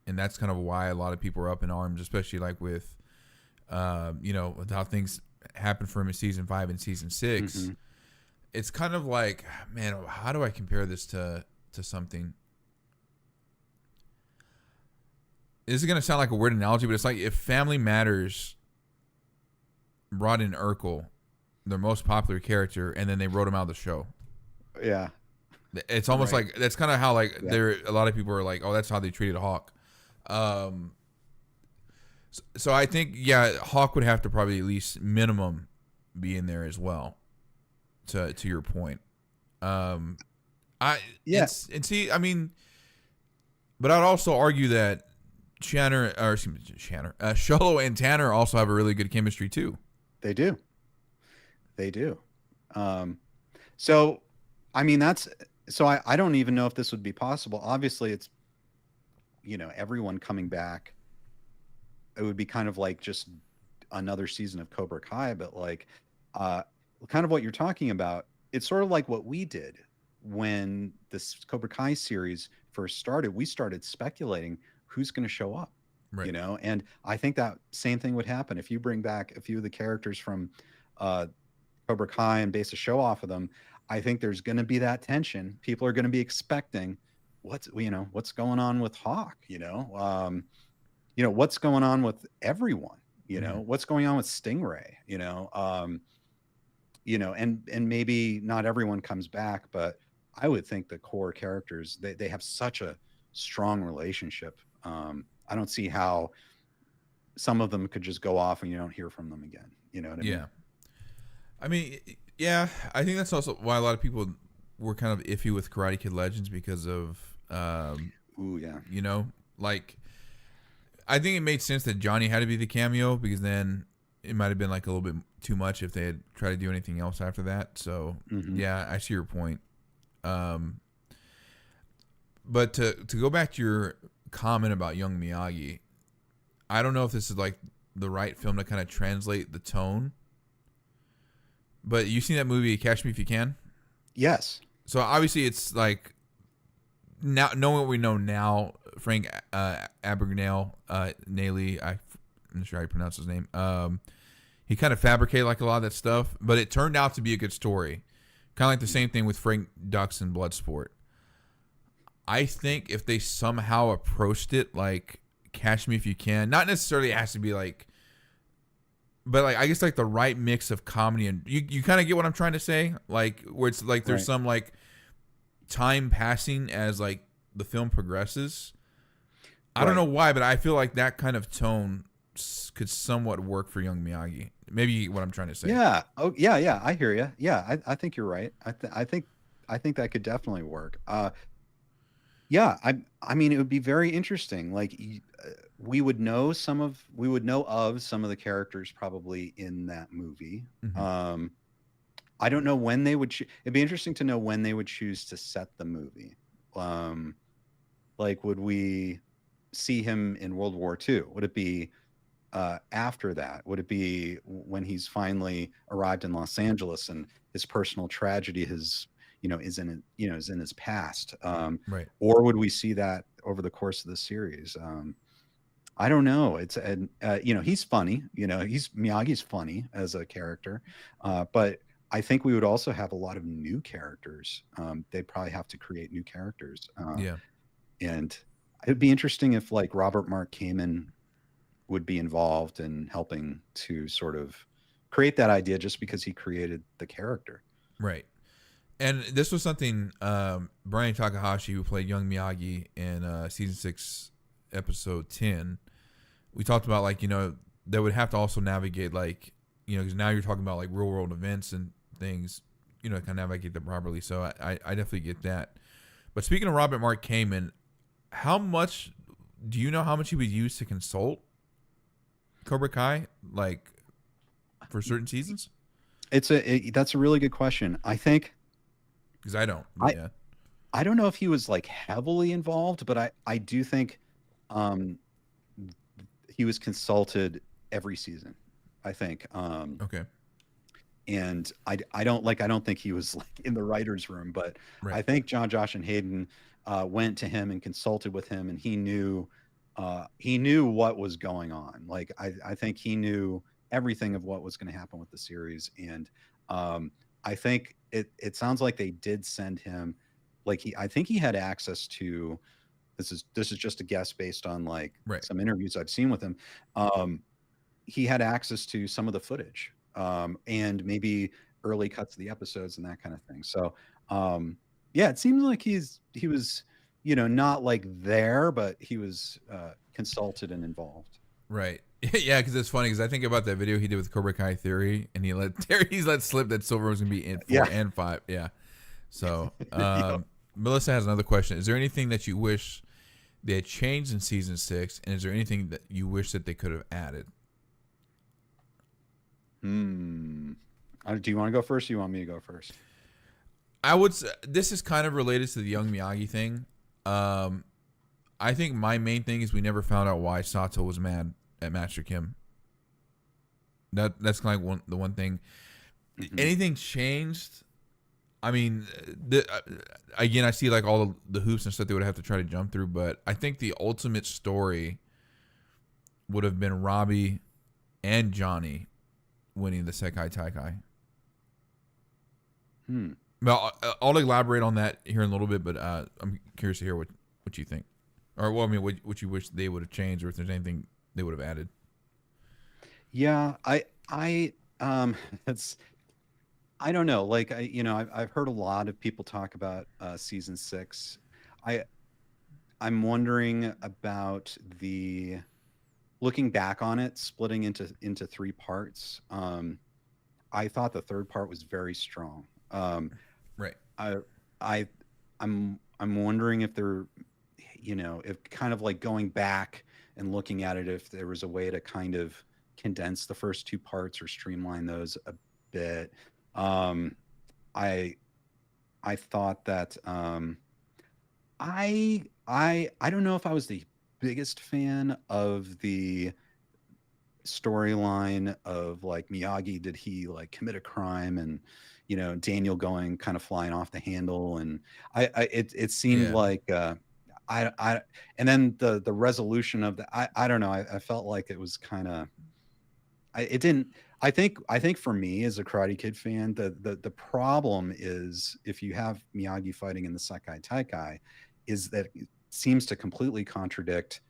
And that's kind of why a lot of people are up in arms, especially like with, with how things happened for him in season 5 and season 6. Mm-hmm. It's kind of like, man, how do I compare this to something? This is going to sound like a weird analogy, but it's like if Family Matters brought in Urkel, their most popular character, and then they wrote him out of the show. Yeah. It's almost like, that's kind of how, like, there, a lot of people are like, oh, that's how they treated Hawk. So I think, Hawk would have to probably at least minimum be in there as well. To your point, but I'd also argue that Sholo and Tanner also have a really good chemistry too. They do. So, I mean, I don't even know if this would be possible. Obviously, it's, everyone coming back it would be kind of like just another season of Cobra Kai, but like uh kind of what you're talking about. It's sort of like what we did when this Cobra Kai series first started. We started speculating who's going to show up, Right. and I think that same thing would happen if you bring back a few of the characters from uh Cobra Kai and base a show off of them. I think there's going to be that tension. People are going to be expecting what's going on with Hawk, what's going on with everyone, Mhm. what's going on with Stingray, and maybe not everyone comes back, but I would think the core characters, they have such a strong relationship. I don't see how some of them could just go off and you don't hear from them again. You know what I mean? Yeah. I mean, yeah, I think that's also why a lot of people were kind of iffy with Karate Kid Legends because of, Ooh, yeah. you know, like I think it made sense that Johnny had to be the cameo because then it might have been like a little bit too much if they had tried to do anything else after that. So Hmm. yeah, I see your point. Um, but to go back to your comment about Young Miyagi, I don't know if this is like the right film to kind of translate the tone. But you seen that movie Catch Me If You Can? Yes. So obviously it's like now knowing what we know now, Frank Abagnale, Naley, I'm not sure how you pronounce his name. He kind of fabricated like a lot of that stuff, but it turned out to be a good story. Kind of like the same thing with Frank Dux and Bloodsport. I think if they somehow approached it like Catch Me If You Can, not necessarily it has to be like, but like I guess like the right mix of comedy and you kind of get what I'm trying to say, like where it's like there's Right. some like time passing as like the film progresses. I don't know Right. why, but I feel like that kind of tone could somewhat work for young Miyagi. Maybe you get what I'm trying to say. Yeah. Oh, yeah. Yeah. I hear you. Yeah. I think you're right. I think that could definitely work. Yeah. I mean, it would be very interesting. Like, we would know of some of the characters probably in that movie. Hmm. I don't know when they would. It'd be interesting to know when they would choose to set the movie. Um, like, would we see him in World War II? Would it be after that? Would it be when he's finally arrived in Los Angeles and his personal tragedy is in his past? Right. Or would we see that over the course of the series? I don't know. It's and he's funny. He's Miyagi's funny as a character, but I think we would also have a lot of new characters. They'd probably have to create new characters, Yeah. and it'd be interesting if like Robert Mark Kamen would be involved in helping to sort of create that idea just because he created the character. Right. And this was something Brian Takahashi, who played young Miyagi in season 6, episode 10, we talked about like they would have to also navigate like because now you're talking about like real world events and things kind of navigate them properly. So I definitely get that. But speaking of Robert Mark Kamen, how much do you know how much he would use to consult Cobra Kai like for certain seasons? That's a really good question. Because I don't. But I yeah. I don't know if he was like heavily involved, but I do think um he was consulted every season. I think. Okay. And I don't think he was like in the writers' room, but Right. I think John, Josh, and Hayden went to him and consulted with him, and he knew what was going on. Like I think he knew everything of what was going to happen with the series, and I think it sounds like they did send him, like I think he had access to. This is just a guess based on like Right. some interviews I've seen with him. Um, he had access to some of the footage, and maybe early cuts of the episodes and that kind of thing. So, yeah, it seems like he was, not like there, but he was consulted and involved. Right. Yeah, because it's funny because I think about that video he did with Cobra Kai Theory, and he's let slip that Silver was gonna be in Yeah. 4 and 5. Yeah. So Yep. Melissa has another question. Is there anything that you wish they had changed in season 6, and is there anything that you wish that they could have added? Hmm. Do you want to go first? Or you want me to go first? I would. This is kind of related to the young Miyagi thing. I think my main thing is we never found out why Sato was mad at Master Kim. That's kind of the one thing. Mhm. Anything changed? I mean, again, I see like all the hoops and stuff they would have to try to jump through, but I think the ultimate story would have been Robbie and Johnny winning the Sekai Taikai. Well, I'll elaborate on that here in a little bit, but I'm curious to hear what you think, or well, I mean, what you wish they would have changed, or if there's anything they would have added. Yeah, it's I don't know. Like I've heard a lot of people talk about season 6. I I'm wondering about the looking back on it, splitting into 3 parts. I thought the third part was very strong. Right. I I I'm wondering if they're if kind of like going back and looking at it, if there was a way to kind of condense the first 2 parts or streamline those a bit. Um, I I thought that I don't know if I was the biggest fan of the storyline of like Miyagi. Did he like commit a crime, and Daniel going kind of flying off the handle, and it seemed Yeah. like I and then the resolution of the I don't know. I felt like it was kind of it didn't. I think for me as a Karate Kid fan, the problem is if you have Miyagi fighting in the Sekai Taikai, is that it seems to completely contradict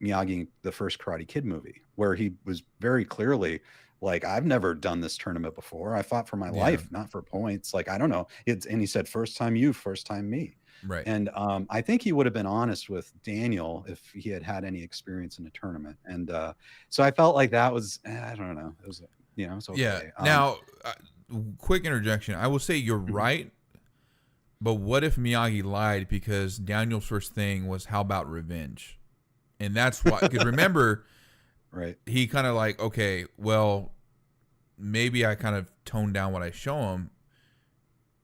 Miyagi in the first Karate Kid movie, where he was very clearly like, I've never done this tournament before. I fought for my Yeah. life, not for points. Like, I don't know. And he said, first time you, first time me. Right. And I think he would have been honest with Daniel if he had had any experience in a tournament. And so I felt like that was, I don't know. It was, it's Yeah. okay. Now, quick interjection. I will say you're Mhm. right, but what if Miyagi lied because Daniel's first thing was how about revenge, and that's why. Because remember, Right. he kind of like, okay, well, maybe I kind of toned down what I show him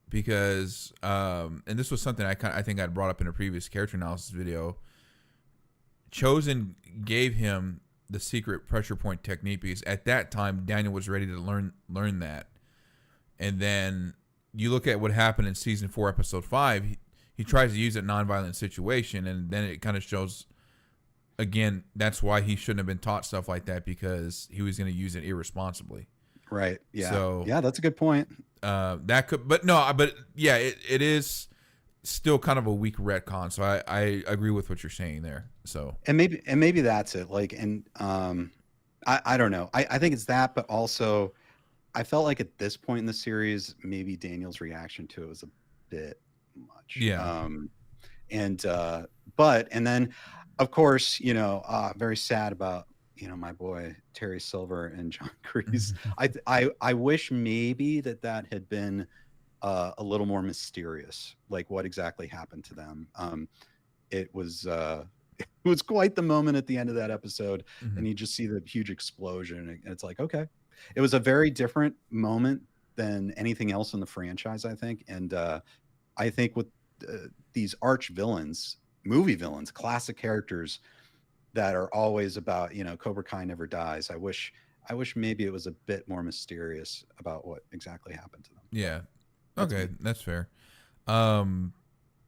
because, and this was something I think I'd brought up in a previous character analysis video. Chosen gave him the secret pressure point technique because at that time Daniel was ready to learn that, and then you look at what happened in season 4, episode 5. He tries to use a nonviolent situation, and then it kind of shows. Again, that's why he shouldn't have been taught stuff like that, because he was going to use it irresponsibly. Right. Yeah. So yeah, that's a good point. that could, but no, but yeah, it is still kind of a weak retcon. So I agree with what you're saying there. So And maybe that's it. Like, and I don't know. I think it's that, but also I felt like at this point in the series, maybe Daniel's reaction to it was a bit much. yeah, And then of course, very sad about, my boy Terry Silver and John Kreese. I wish maybe that had been a little more mysterious, like what exactly happened to them. It was it was quite the moment at the end of that episode, and you just see the huge explosion, and it's like, okay, it was a very different moment than anything else in the franchise, I think. And I think with these arch villains, movie villains, classic characters that are always about, Cobra Kai never dies. I wish maybe it was a bit more mysterious about what exactly happened to them. yeah. That's Okay, me. that's fair.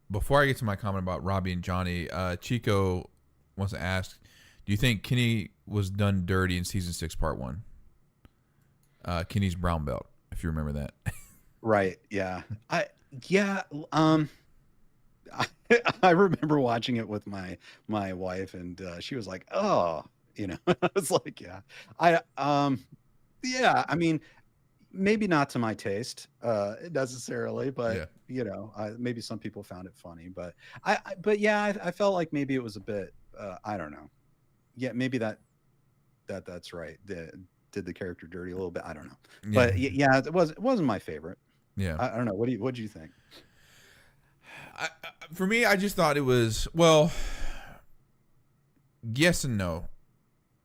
Before I get to my comment about Robbie and Johnny, Chico wants to ask, do you think Kenny was done dirty in season 6, part 1? Kenny's brown belt, if you remember that. Right. Yeah. Yeah. I remember watching it with my wife, and she was like, "Oh," I was like, "Yeah." Yeah. I mean, maybe not to my taste necessarily, but Yeah. maybe some people found it funny. But but yeah, I felt like maybe it was a bit. I don't know. Yeah, maybe that's right. Did the character dirty a little bit? I don't know. Yeah. But yeah, it wasn't my favorite. Yeah. I don't know. What do you think? For me, I just thought it was, well, yes and no.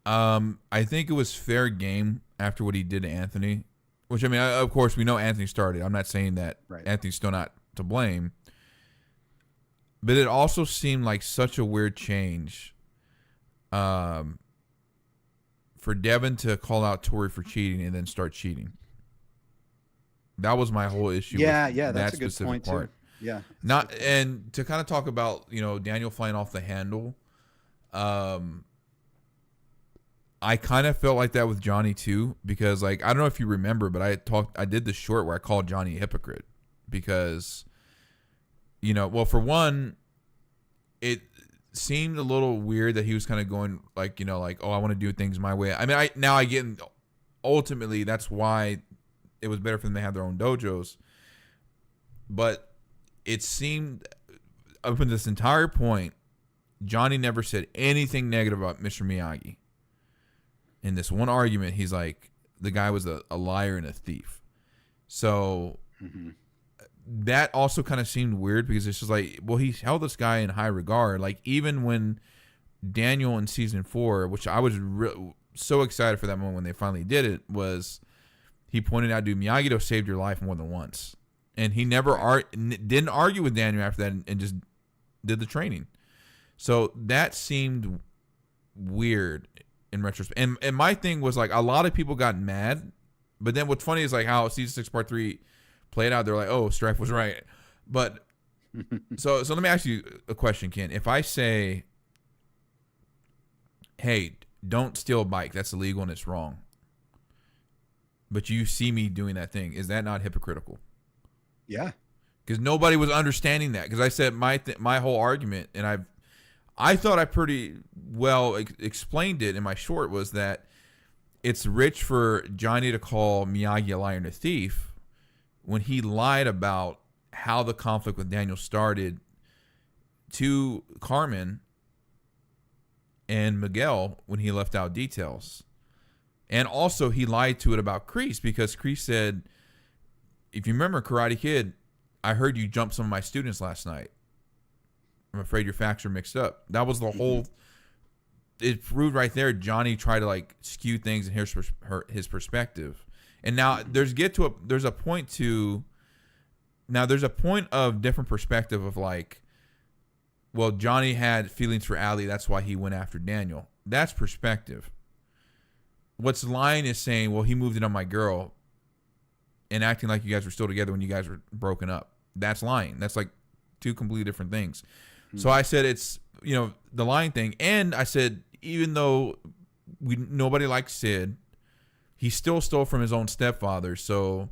I think it was fair game after what he did to Anthony, which, I mean, of course, we know Anthony started. I'm not saying that Right. Anthony's still not to blame, but it also seemed like such a weird change. for Devin to call out Tori for cheating and then start cheating. That was my whole issue. Yeah, with yeah, that that's a good specific point part. too. Yeah, Not and to kind of talk about Daniel flying off the handle. I kind of felt like that with Johnny too, because like I don't know if you remember, but I did the short where I called Johnny a hypocrite because, well, for one, it seemed a little weird that he was kind of going like, like, oh, I want to do things my way. I mean, I get ultimately that's why it was better for them to have their own dojos, but it seemed up to this entire point, Johnny never said anything negative about Mr. Miyagi. In this one argument, he's like, the guy was a liar and a thief. So that also kind of seemed weird because it's just like, well, he held this guy in high regard. Like, even when Daniel in season 4, which I was so excited for that moment when they finally did it, was he pointed out, dude, Miyagi-Do saved your life more than once. And he never didn't argue with Daniel after that and just did the training. So that seemed weird in retrospect. And my thing was like, a lot of people got mad, but then what's funny is like how season 6 part 3 played out. They're like, oh, Stryfe was right. But so let me ask you a question, Ken. If I say, hey, don't steal a bike, that's illegal and it's wrong, but you see me doing that thing, is that not hypocritical? Yeah, because nobody was understanding that. Because I said my whole argument, and I thought I pretty well explained it in my short, was that it's rich for Johnny to call Miyagi a liar and a thief when he lied about how the conflict with Daniel started to Carmen and Miguel when he left out details. And also he lied to it about Kreese, because Kreese said, if you remember Karate Kid, I heard you jump some of my students last night. I'm afraid your facts are mixed up. That was the whole. It proved right there. Johnny tried to like skew things and here's his perspective. And now there's a point of different perspective of like, well, Johnny had feelings for Ali, that's why he went after Daniel. That's perspective. What's lying is saying, well, he moved in on my girl and acting like you guys were still together when you guys were broken up. That's lying. That's like two completely different things. So I said it's, the lying thing. And I said, even though nobody likes Sid, he still stole from his own stepfather. So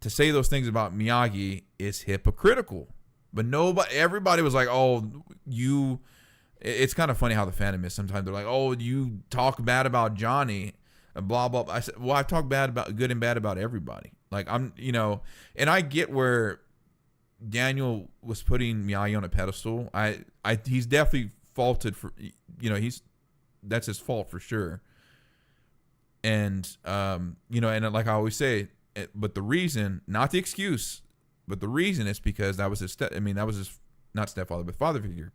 to say those things about Miyagi is hypocritical. But everybody was like, oh, it's kind of funny how the fandom is sometimes. They're like, oh, you talk bad about Johnny, blah, blah, blah. I said, well, I talk good and bad about everybody. Like, and I get where Daniel was putting Miyagi on a pedestal. He's definitely faulted for, that's his fault for sure. And, and like I always say, but the reason, not the excuse, but the reason is because that was his not stepfather, but father figure.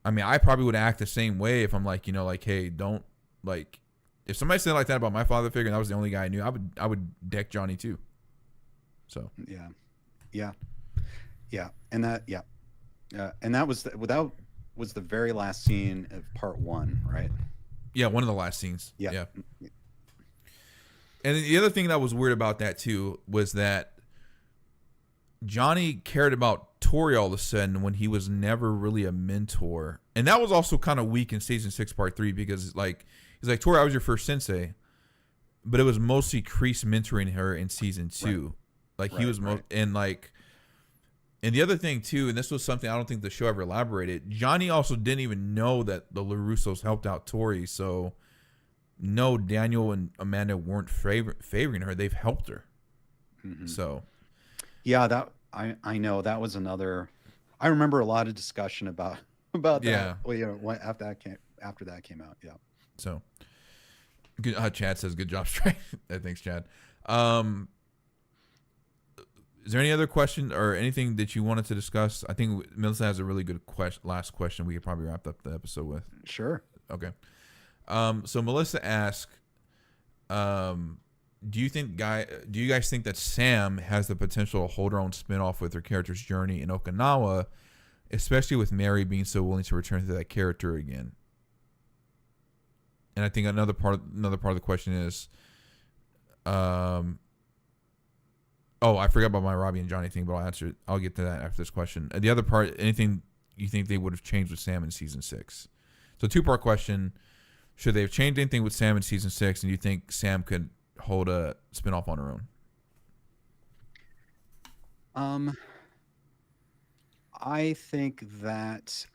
I mean, I probably would act the same way if I'm like, hey, don't, like, if somebody said like that about my father figure and that was the only guy I knew, I would deck Johnny too. So yeah, and that was the very last scene of part 1, right? Yeah, one of the last scenes. Yeah. And the other thing that was weird about that too was that Johnny cared about Tori all of a sudden when he was never really a mentor. And that was also kind of weak in season 6 part 3, because like he's like, Tori, I was your first sensei, but it was mostly Kreese mentoring her in season 2. Right. Like he was and the other thing too, and this was something I don't think the show ever elaborated, Johnny also didn't even know that the LaRussos helped out Tori. So no, Daniel and Amanda weren't favoring her. They've helped her. Mm-hmm. So yeah, that I know that was another. I remember a lot of discussion about that. Yeah. Well, after that came out. Yeah. So good. Chad says good job, Stryfe. Thanks, Chad. Is there any other question or anything that you wanted to discuss? I think Melissa has a really good last question we could probably wrap up the episode with. Sure. Okay. So Melissa asked, do you guys think that Sam has the potential to hold her own spinoff with her character's journey in Okinawa, especially with Mary being so willing to return to that character again? And I think another part of the question is, oh, I forgot about my Robbie and Johnny thing, but I'll answer it. I'll get to that after this question. The other part, anything you think they would have changed with Sam in season 6? So 2-part question: should they have changed anything with Sam in season 6, and do you think Sam could hold a spinoff on her own? I think that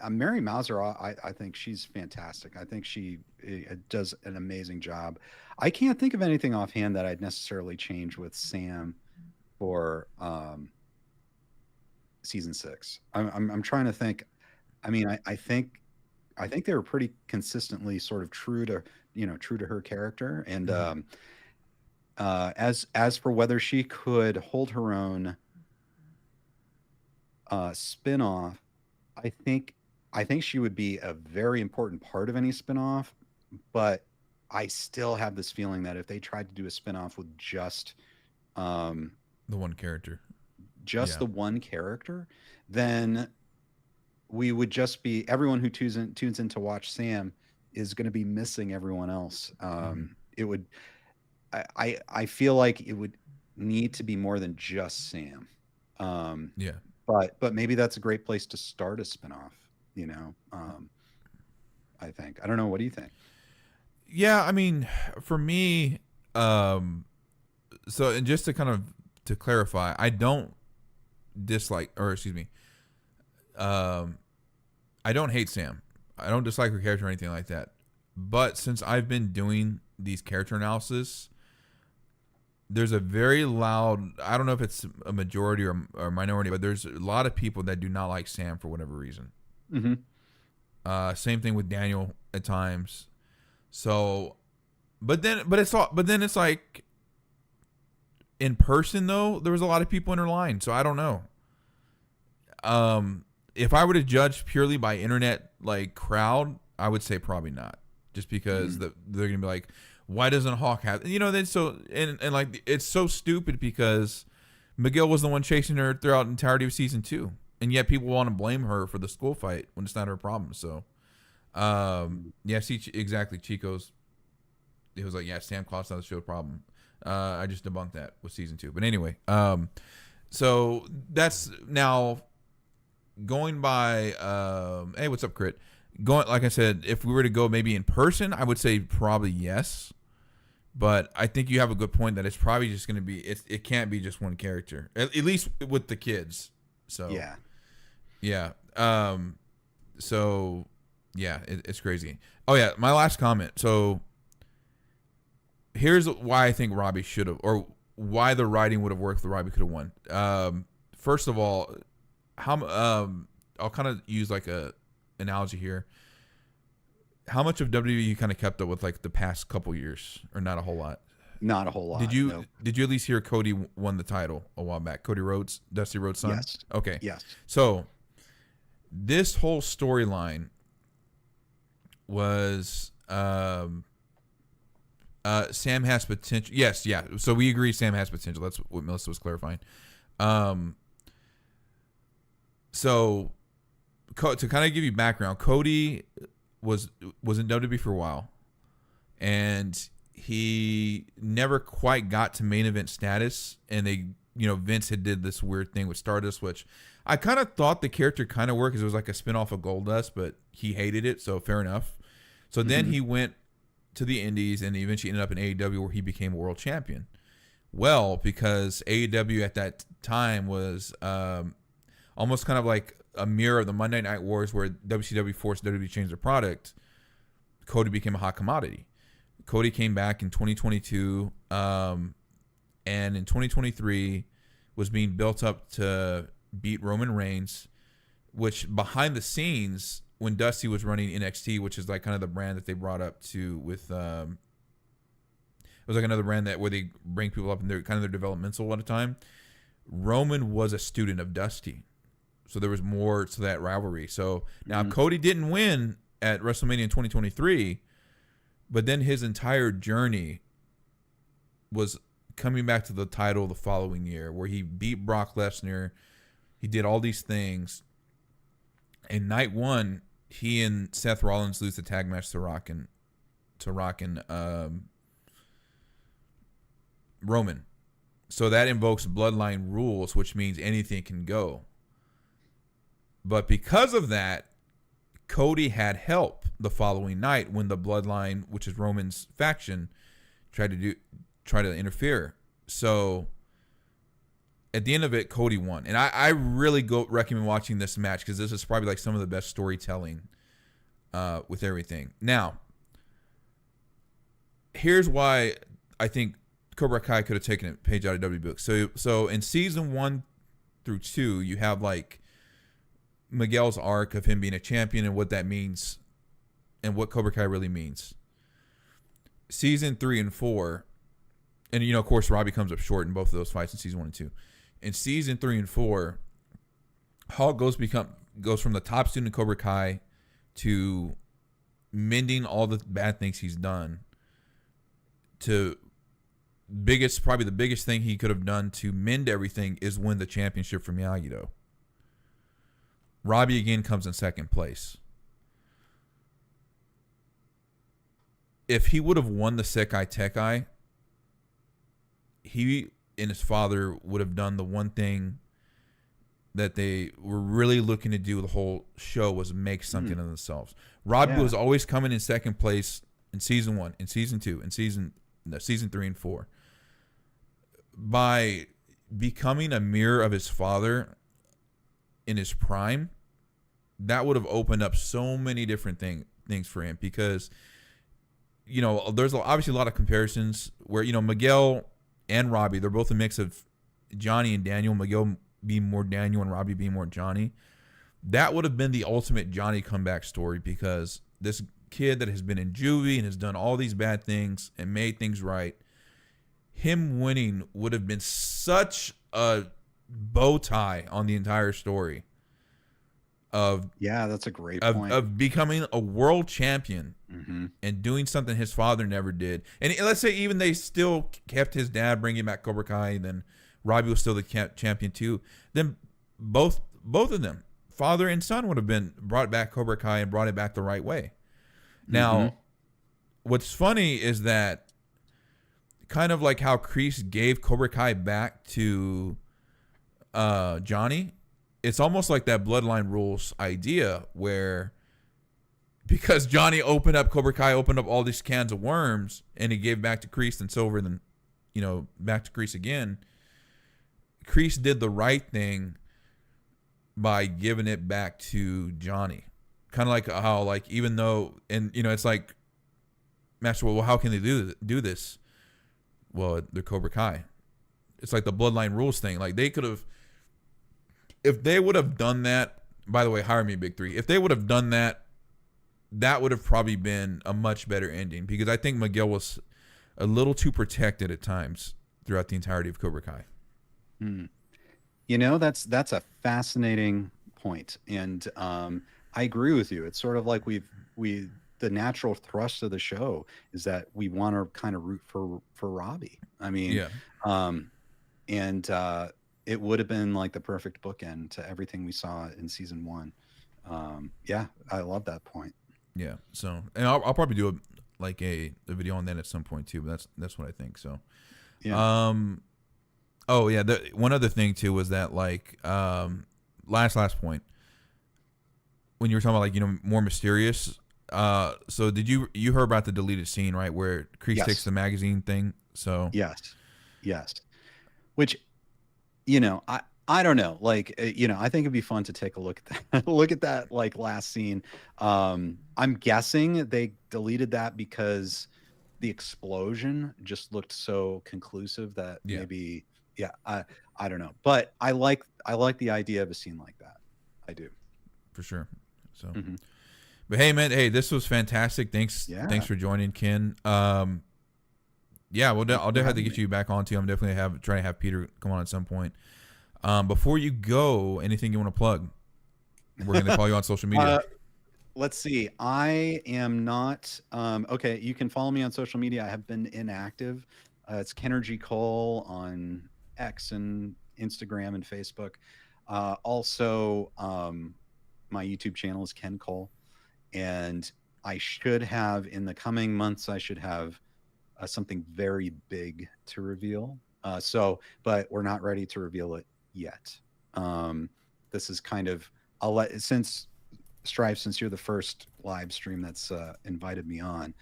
Mary Mauser, I think she's fantastic. I think she does an amazing job. I can't think of anything offhand that I'd necessarily change with Sam for season 6. I'm trying to think. I mean, I think they were pretty consistently sort of true to her character. And as for whether she could hold her own spin-off, I think I think she would be a very important part of any spin-off, but I still have this feeling that if they tried to do a spin-off with um The one character. just Yeah. the one character, then we would just be everyone who tunes in to watch Sam is going to be missing everyone else. It would I feel like it would need to be more than just Sam. Um, Yeah. but maybe that's a great place to start a spinoff. You know, I think. I don't know. What do you think? Yeah, I mean, for me, so and just to kind of to clarify, I don't dislike, or excuse me, um, I don't hate Sam. I don't dislike her character or anything like that. But since I've been doing these character analysis, there's a very loud, I don't know if it's a majority or minority, but there's a lot of people that do not like Sam for whatever reason. Mm-hmm. Same thing with Daniel at times. So, but then it's like in person though, there was a lot of people in her line. So I don't know. If I were to judge purely by internet like crowd, I would say probably not, just because they're gonna be like, why doesn't Hawk have? You know, then so and like it's so stupid because Miguel was the one chasing her throughout the entirety of season 2, and yet people want to blame her for the school fight when it's not her problem. So, yeah, see exactly Chico's. It was like, yeah, Sam Claus not the show problem. I just debunked that with season 2, but anyway, so that's now going by. Hey, what's up, Crit? Going like I said, if we were to go maybe in person, I would say probably yes. But I think you have a good point that it's probably just going to be it can't be just one character, at least with the kids. So yeah. So yeah, it's crazy. Oh yeah, my last comment. So here's why I think Robbie should have, or why the writing would have worked if Robbie could have won. First of all, I'll kind of use like a analogy here. How much of WWE you kind of kept up with like the past couple years, or not a whole lot? Not a whole lot. Did you No. did you at least hear Cody won the title a while back? Cody Rhodes, Dusty Rhodes' son. Yes. Okay. Yes. So this whole storyline was Sam has potential. Yes, yeah. So we agree Sam has potential. That's what Melissa was clarifying. So to kind of give you background, Cody was in WWE for a while, and he never quite got to main event status. And they, Vince had did this weird thing with Stardust, which I kind of thought the character kind of worked because it was like a spinoff of Goldust, but he hated it, so fair enough. So then he went to the Indies and eventually ended up in AEW, where he became a world champion. Well, because AEW at that time was almost kind of like a mirror of the Monday Night Wars, where WCW forced WWE to change their product. Cody became a hot commodity. Cody came back in 2022, and in 2023 was being built up to beat Roman Reigns, which behind the scenes, when Dusty was running NXT, which is like kind of the brand that they brought up to with, it was like another brand that where they bring people up and they're kind of their developmental at a time. Roman was a student of Dusty. So there was more to that rivalry. So now Cody didn't win at WrestleMania in 2023, but then his entire journey was coming back to the title the following year, where he beat Brock Lesnar. He did all these things. In night one, he and Seth Rollins lose the tag match to Rock and Roman. So that invokes bloodline rules, which means anything can go. But because of that, Cody had help the following night when the bloodline, which is Roman's faction, tried to interfere. So at the end of it, Cody won. And I really recommend watching this match because this is probably like some of the best storytelling with everything. Now, here's why I think Cobra Kai could have taken a page out of W book. So in season 1 through 2, you have like Miguel's arc of him being a champion and what that means and what Cobra Kai really means. Season 3 and 4, and of course Robbie comes up short in both of those fights in season 1 and 2. In season 3 and 4, Hulk goes from the top student of Cobra Kai to mending all the bad things he's done to probably the biggest thing he could have done to mend everything is win the championship from Miyagi-Do. Robbie again comes in second place. If he would have won the Sekai Tekai, he and his father would have done the one thing that they were really looking to do the whole show was make something of themselves. Robbie was always coming in second place in season 1, in season 2, in season 3 and 4. By becoming a mirror of his father in his prime, that would have opened up so many different things for him because, there's obviously a lot of comparisons where, Miguel and Robbie, they're both a mix of Johnny and Daniel, Miguel being more Daniel and Robbie being more Johnny. That would have been the ultimate Johnny comeback story because this kid that has been in juvie and has done all these bad things and made things right, him winning would have been such a bow tie on the entire story that's a great point. Of becoming a world champion and doing something his father never did. And let's say even they still kept his dad bringing back Cobra Kai, and then Robbie was still the champion too. Then both of them, father and son, would have been brought back Cobra Kai and brought it back the right way. Now, what's funny is that kind of like how Kreese gave Cobra Kai back to Johnny, it's almost like that bloodline rules idea where because Johnny Cobra Kai opened up all these cans of worms and he gave back to Kreese and Silver, then, back to Kreese again. Kreese did the right thing by giving it back to Johnny. Kind of like how, like, even though, and, it's like, Master, well, how can they do this? Well, they're Cobra Kai. It's like the bloodline rules thing. Like, they could have, if they would have done that, by the way, hire me, Big Three. If they would have done that, that would have probably been a much better ending because I think Miguel was a little too protected at times throughout the entirety of Cobra Kai. That's a fascinating point, and I agree with you. It's sort of like the natural thrust of the show is that we want to kind of root for Robbie. I mean, and it would have been like the perfect bookend to everything we saw in season 1. I love that point. Yeah. So, and I'll probably do a video on that at some point too. But that's what I think. So, Yeah. Oh yeah. One other thing too was that like last point when you were talking about like more mysterious. So did you heard about the deleted scene, right, where Kreese takes the magazine thing? So yes, which I don't know, like I think it'd be fun to take a look at that like last scene. I'm guessing they deleted that because the explosion just looked so conclusive that maybe I don't know, but I like the idea of a scene like that. I do, for sure. So. But hey, man, this was fantastic. Thanks for joining, Ken. I'll definitely have to get you back on too. I'm definitely try to have Peter come on at some point. Before you go, anything you want to plug? We're going to follow you on social media. Let's see. I am not okay. You can follow me on social media. I have been inactive. It's Kennergy Cole on X and Instagram and Facebook. Also, my YouTube channel is Ken Cole, and I should have in the coming months. I should have something very big to reveal. But we're not ready to reveal it yet. This is kind of since Stryfe, since you're the first live stream that's invited me on,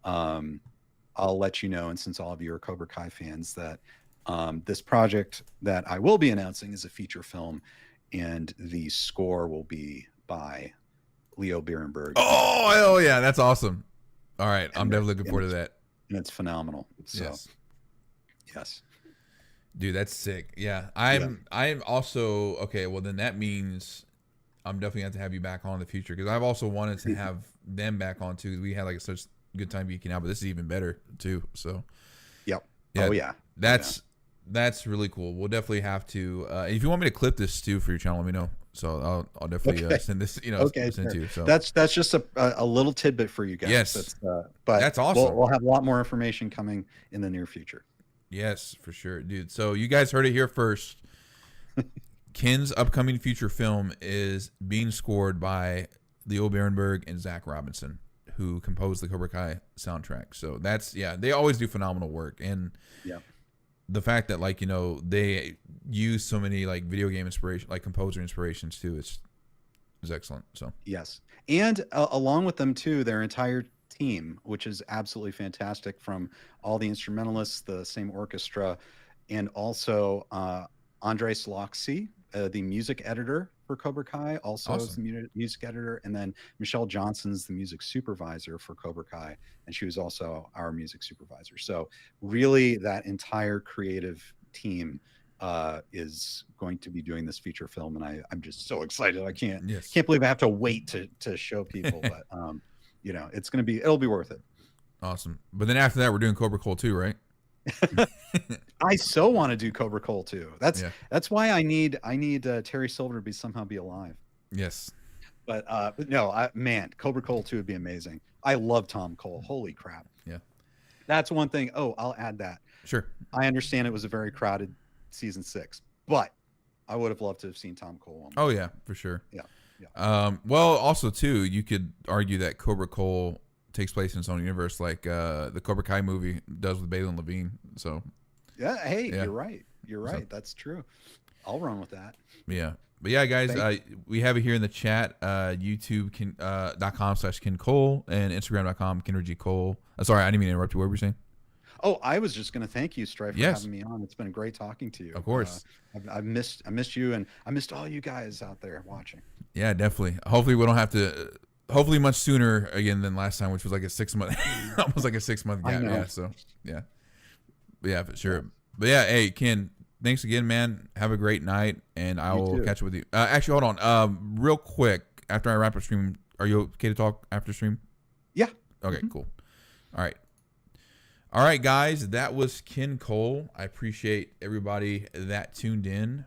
I'll let you know. And since all of you are Cobra Kai fans, that this project that I will be announcing is a feature film, and the score will be by Leo Bierenberg. Oh, hell yeah, that's awesome. All right, I'm definitely looking forward to that. And it's phenomenal. So, yes. Dude, that's sick. Yeah, I'm also okay. Well, then that means I'm definitely going to have you back on in the future, because I've also wanted to have them back on too. We had like such good time geeking out, but this is even better too. So, yep. Yeah, oh yeah. That's really cool. We'll definitely have to. If you want me to clip this too for your channel, let me know. So I'll definitely send this. Send to you. So that's just a little tidbit for you guys. Yes, but that's awesome. We'll have a lot more information coming in the near future. Yes, for sure, dude. So you guys heard it here first. Ken's upcoming feature film is being scored by Leo Bierenberg and Zach Robinson, who composed the Cobra Kai soundtrack. So they always do phenomenal work. And the fact that they use so many like video game inspiration, like composer inspirations too, is excellent. So yes, and along with them too, their entire team, which is absolutely fantastic, from all the instrumentalists, the same orchestra, and also Andrei Sloxy, the music editor for Cobra Kai, also is the music editor, and then Michelle Johnson's the music supervisor for Cobra Kai, and she was also our music supervisor. So really, that entire creative team is going to be doing this feature film, and I'm just so excited. I can't believe I have to wait to show people, but it'll be worth it. Awesome. But then after that, we're doing Cobra Cole 2, right? I so want to do Cobra Cole 2. That's why I need Terry Silver to somehow be alive. Yes. But no, man, Cobra Cole 2 would be amazing. I love Tom Cole. Holy crap. Yeah. That's one thing. Oh, I'll add that. Sure. I understand it was a very crowded season 6, but I would have loved to have seen Tom Cole on. Oh yeah, for sure. Yeah. Well, also too, you could argue that Cobra Cole takes place in its own universe, like the Cobra Kai movie does with Balin Levine. So yeah, you're right. So, that's true. I'll run with that. Yeah. But yeah, guys, we have it here in the chat. YouTube.com/Ken Cole and Instagram.com Kendra Cole. Sorry, I didn't mean to interrupt you. What were you saying? Oh, I was just going to thank you, Stryfe, for having me on. It's been great talking to you. Of course. I missed you, and I missed all you guys out there watching. Yeah, definitely. Hopefully we don't have to. Hopefully much sooner again than last time, which was like a 6 month, almost like a 6 month gap. Yeah. So yeah, for sure. But yeah, hey Ken, thanks again, man. Have a great night, and I will catch up with you. Actually, hold on. Real quick, after I wrap up stream, are you okay to talk after stream? Yeah. Okay. Cool. All right, guys. That was Ken Cole. I appreciate everybody that tuned in.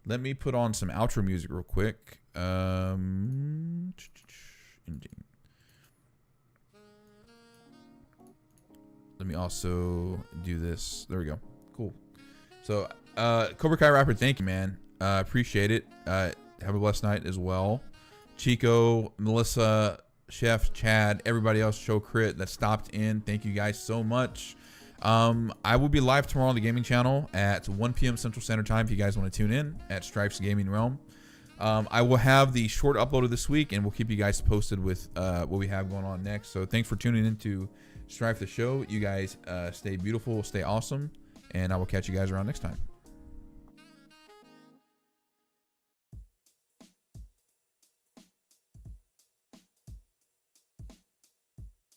Let me put on some outro music real quick. Let me also do this. There we go. Cool. So, Cobra Kai rapper, thank you, man. Appreciate it. Have a blessed night as well. Chico, Melissa, Chef, Chad, everybody else, Show Crit that stopped in. Thank you guys so much. I will be live tomorrow on the gaming channel at 1 p.m. Central Standard Time if you guys want to tune in at Stryfe's Gaming Realm. I will have the short uploaded this week, and we'll keep you guys posted with what we have going on next. So thanks for tuning into Stryfe the Show. You guys stay beautiful, stay awesome, and I will catch you guys around next time.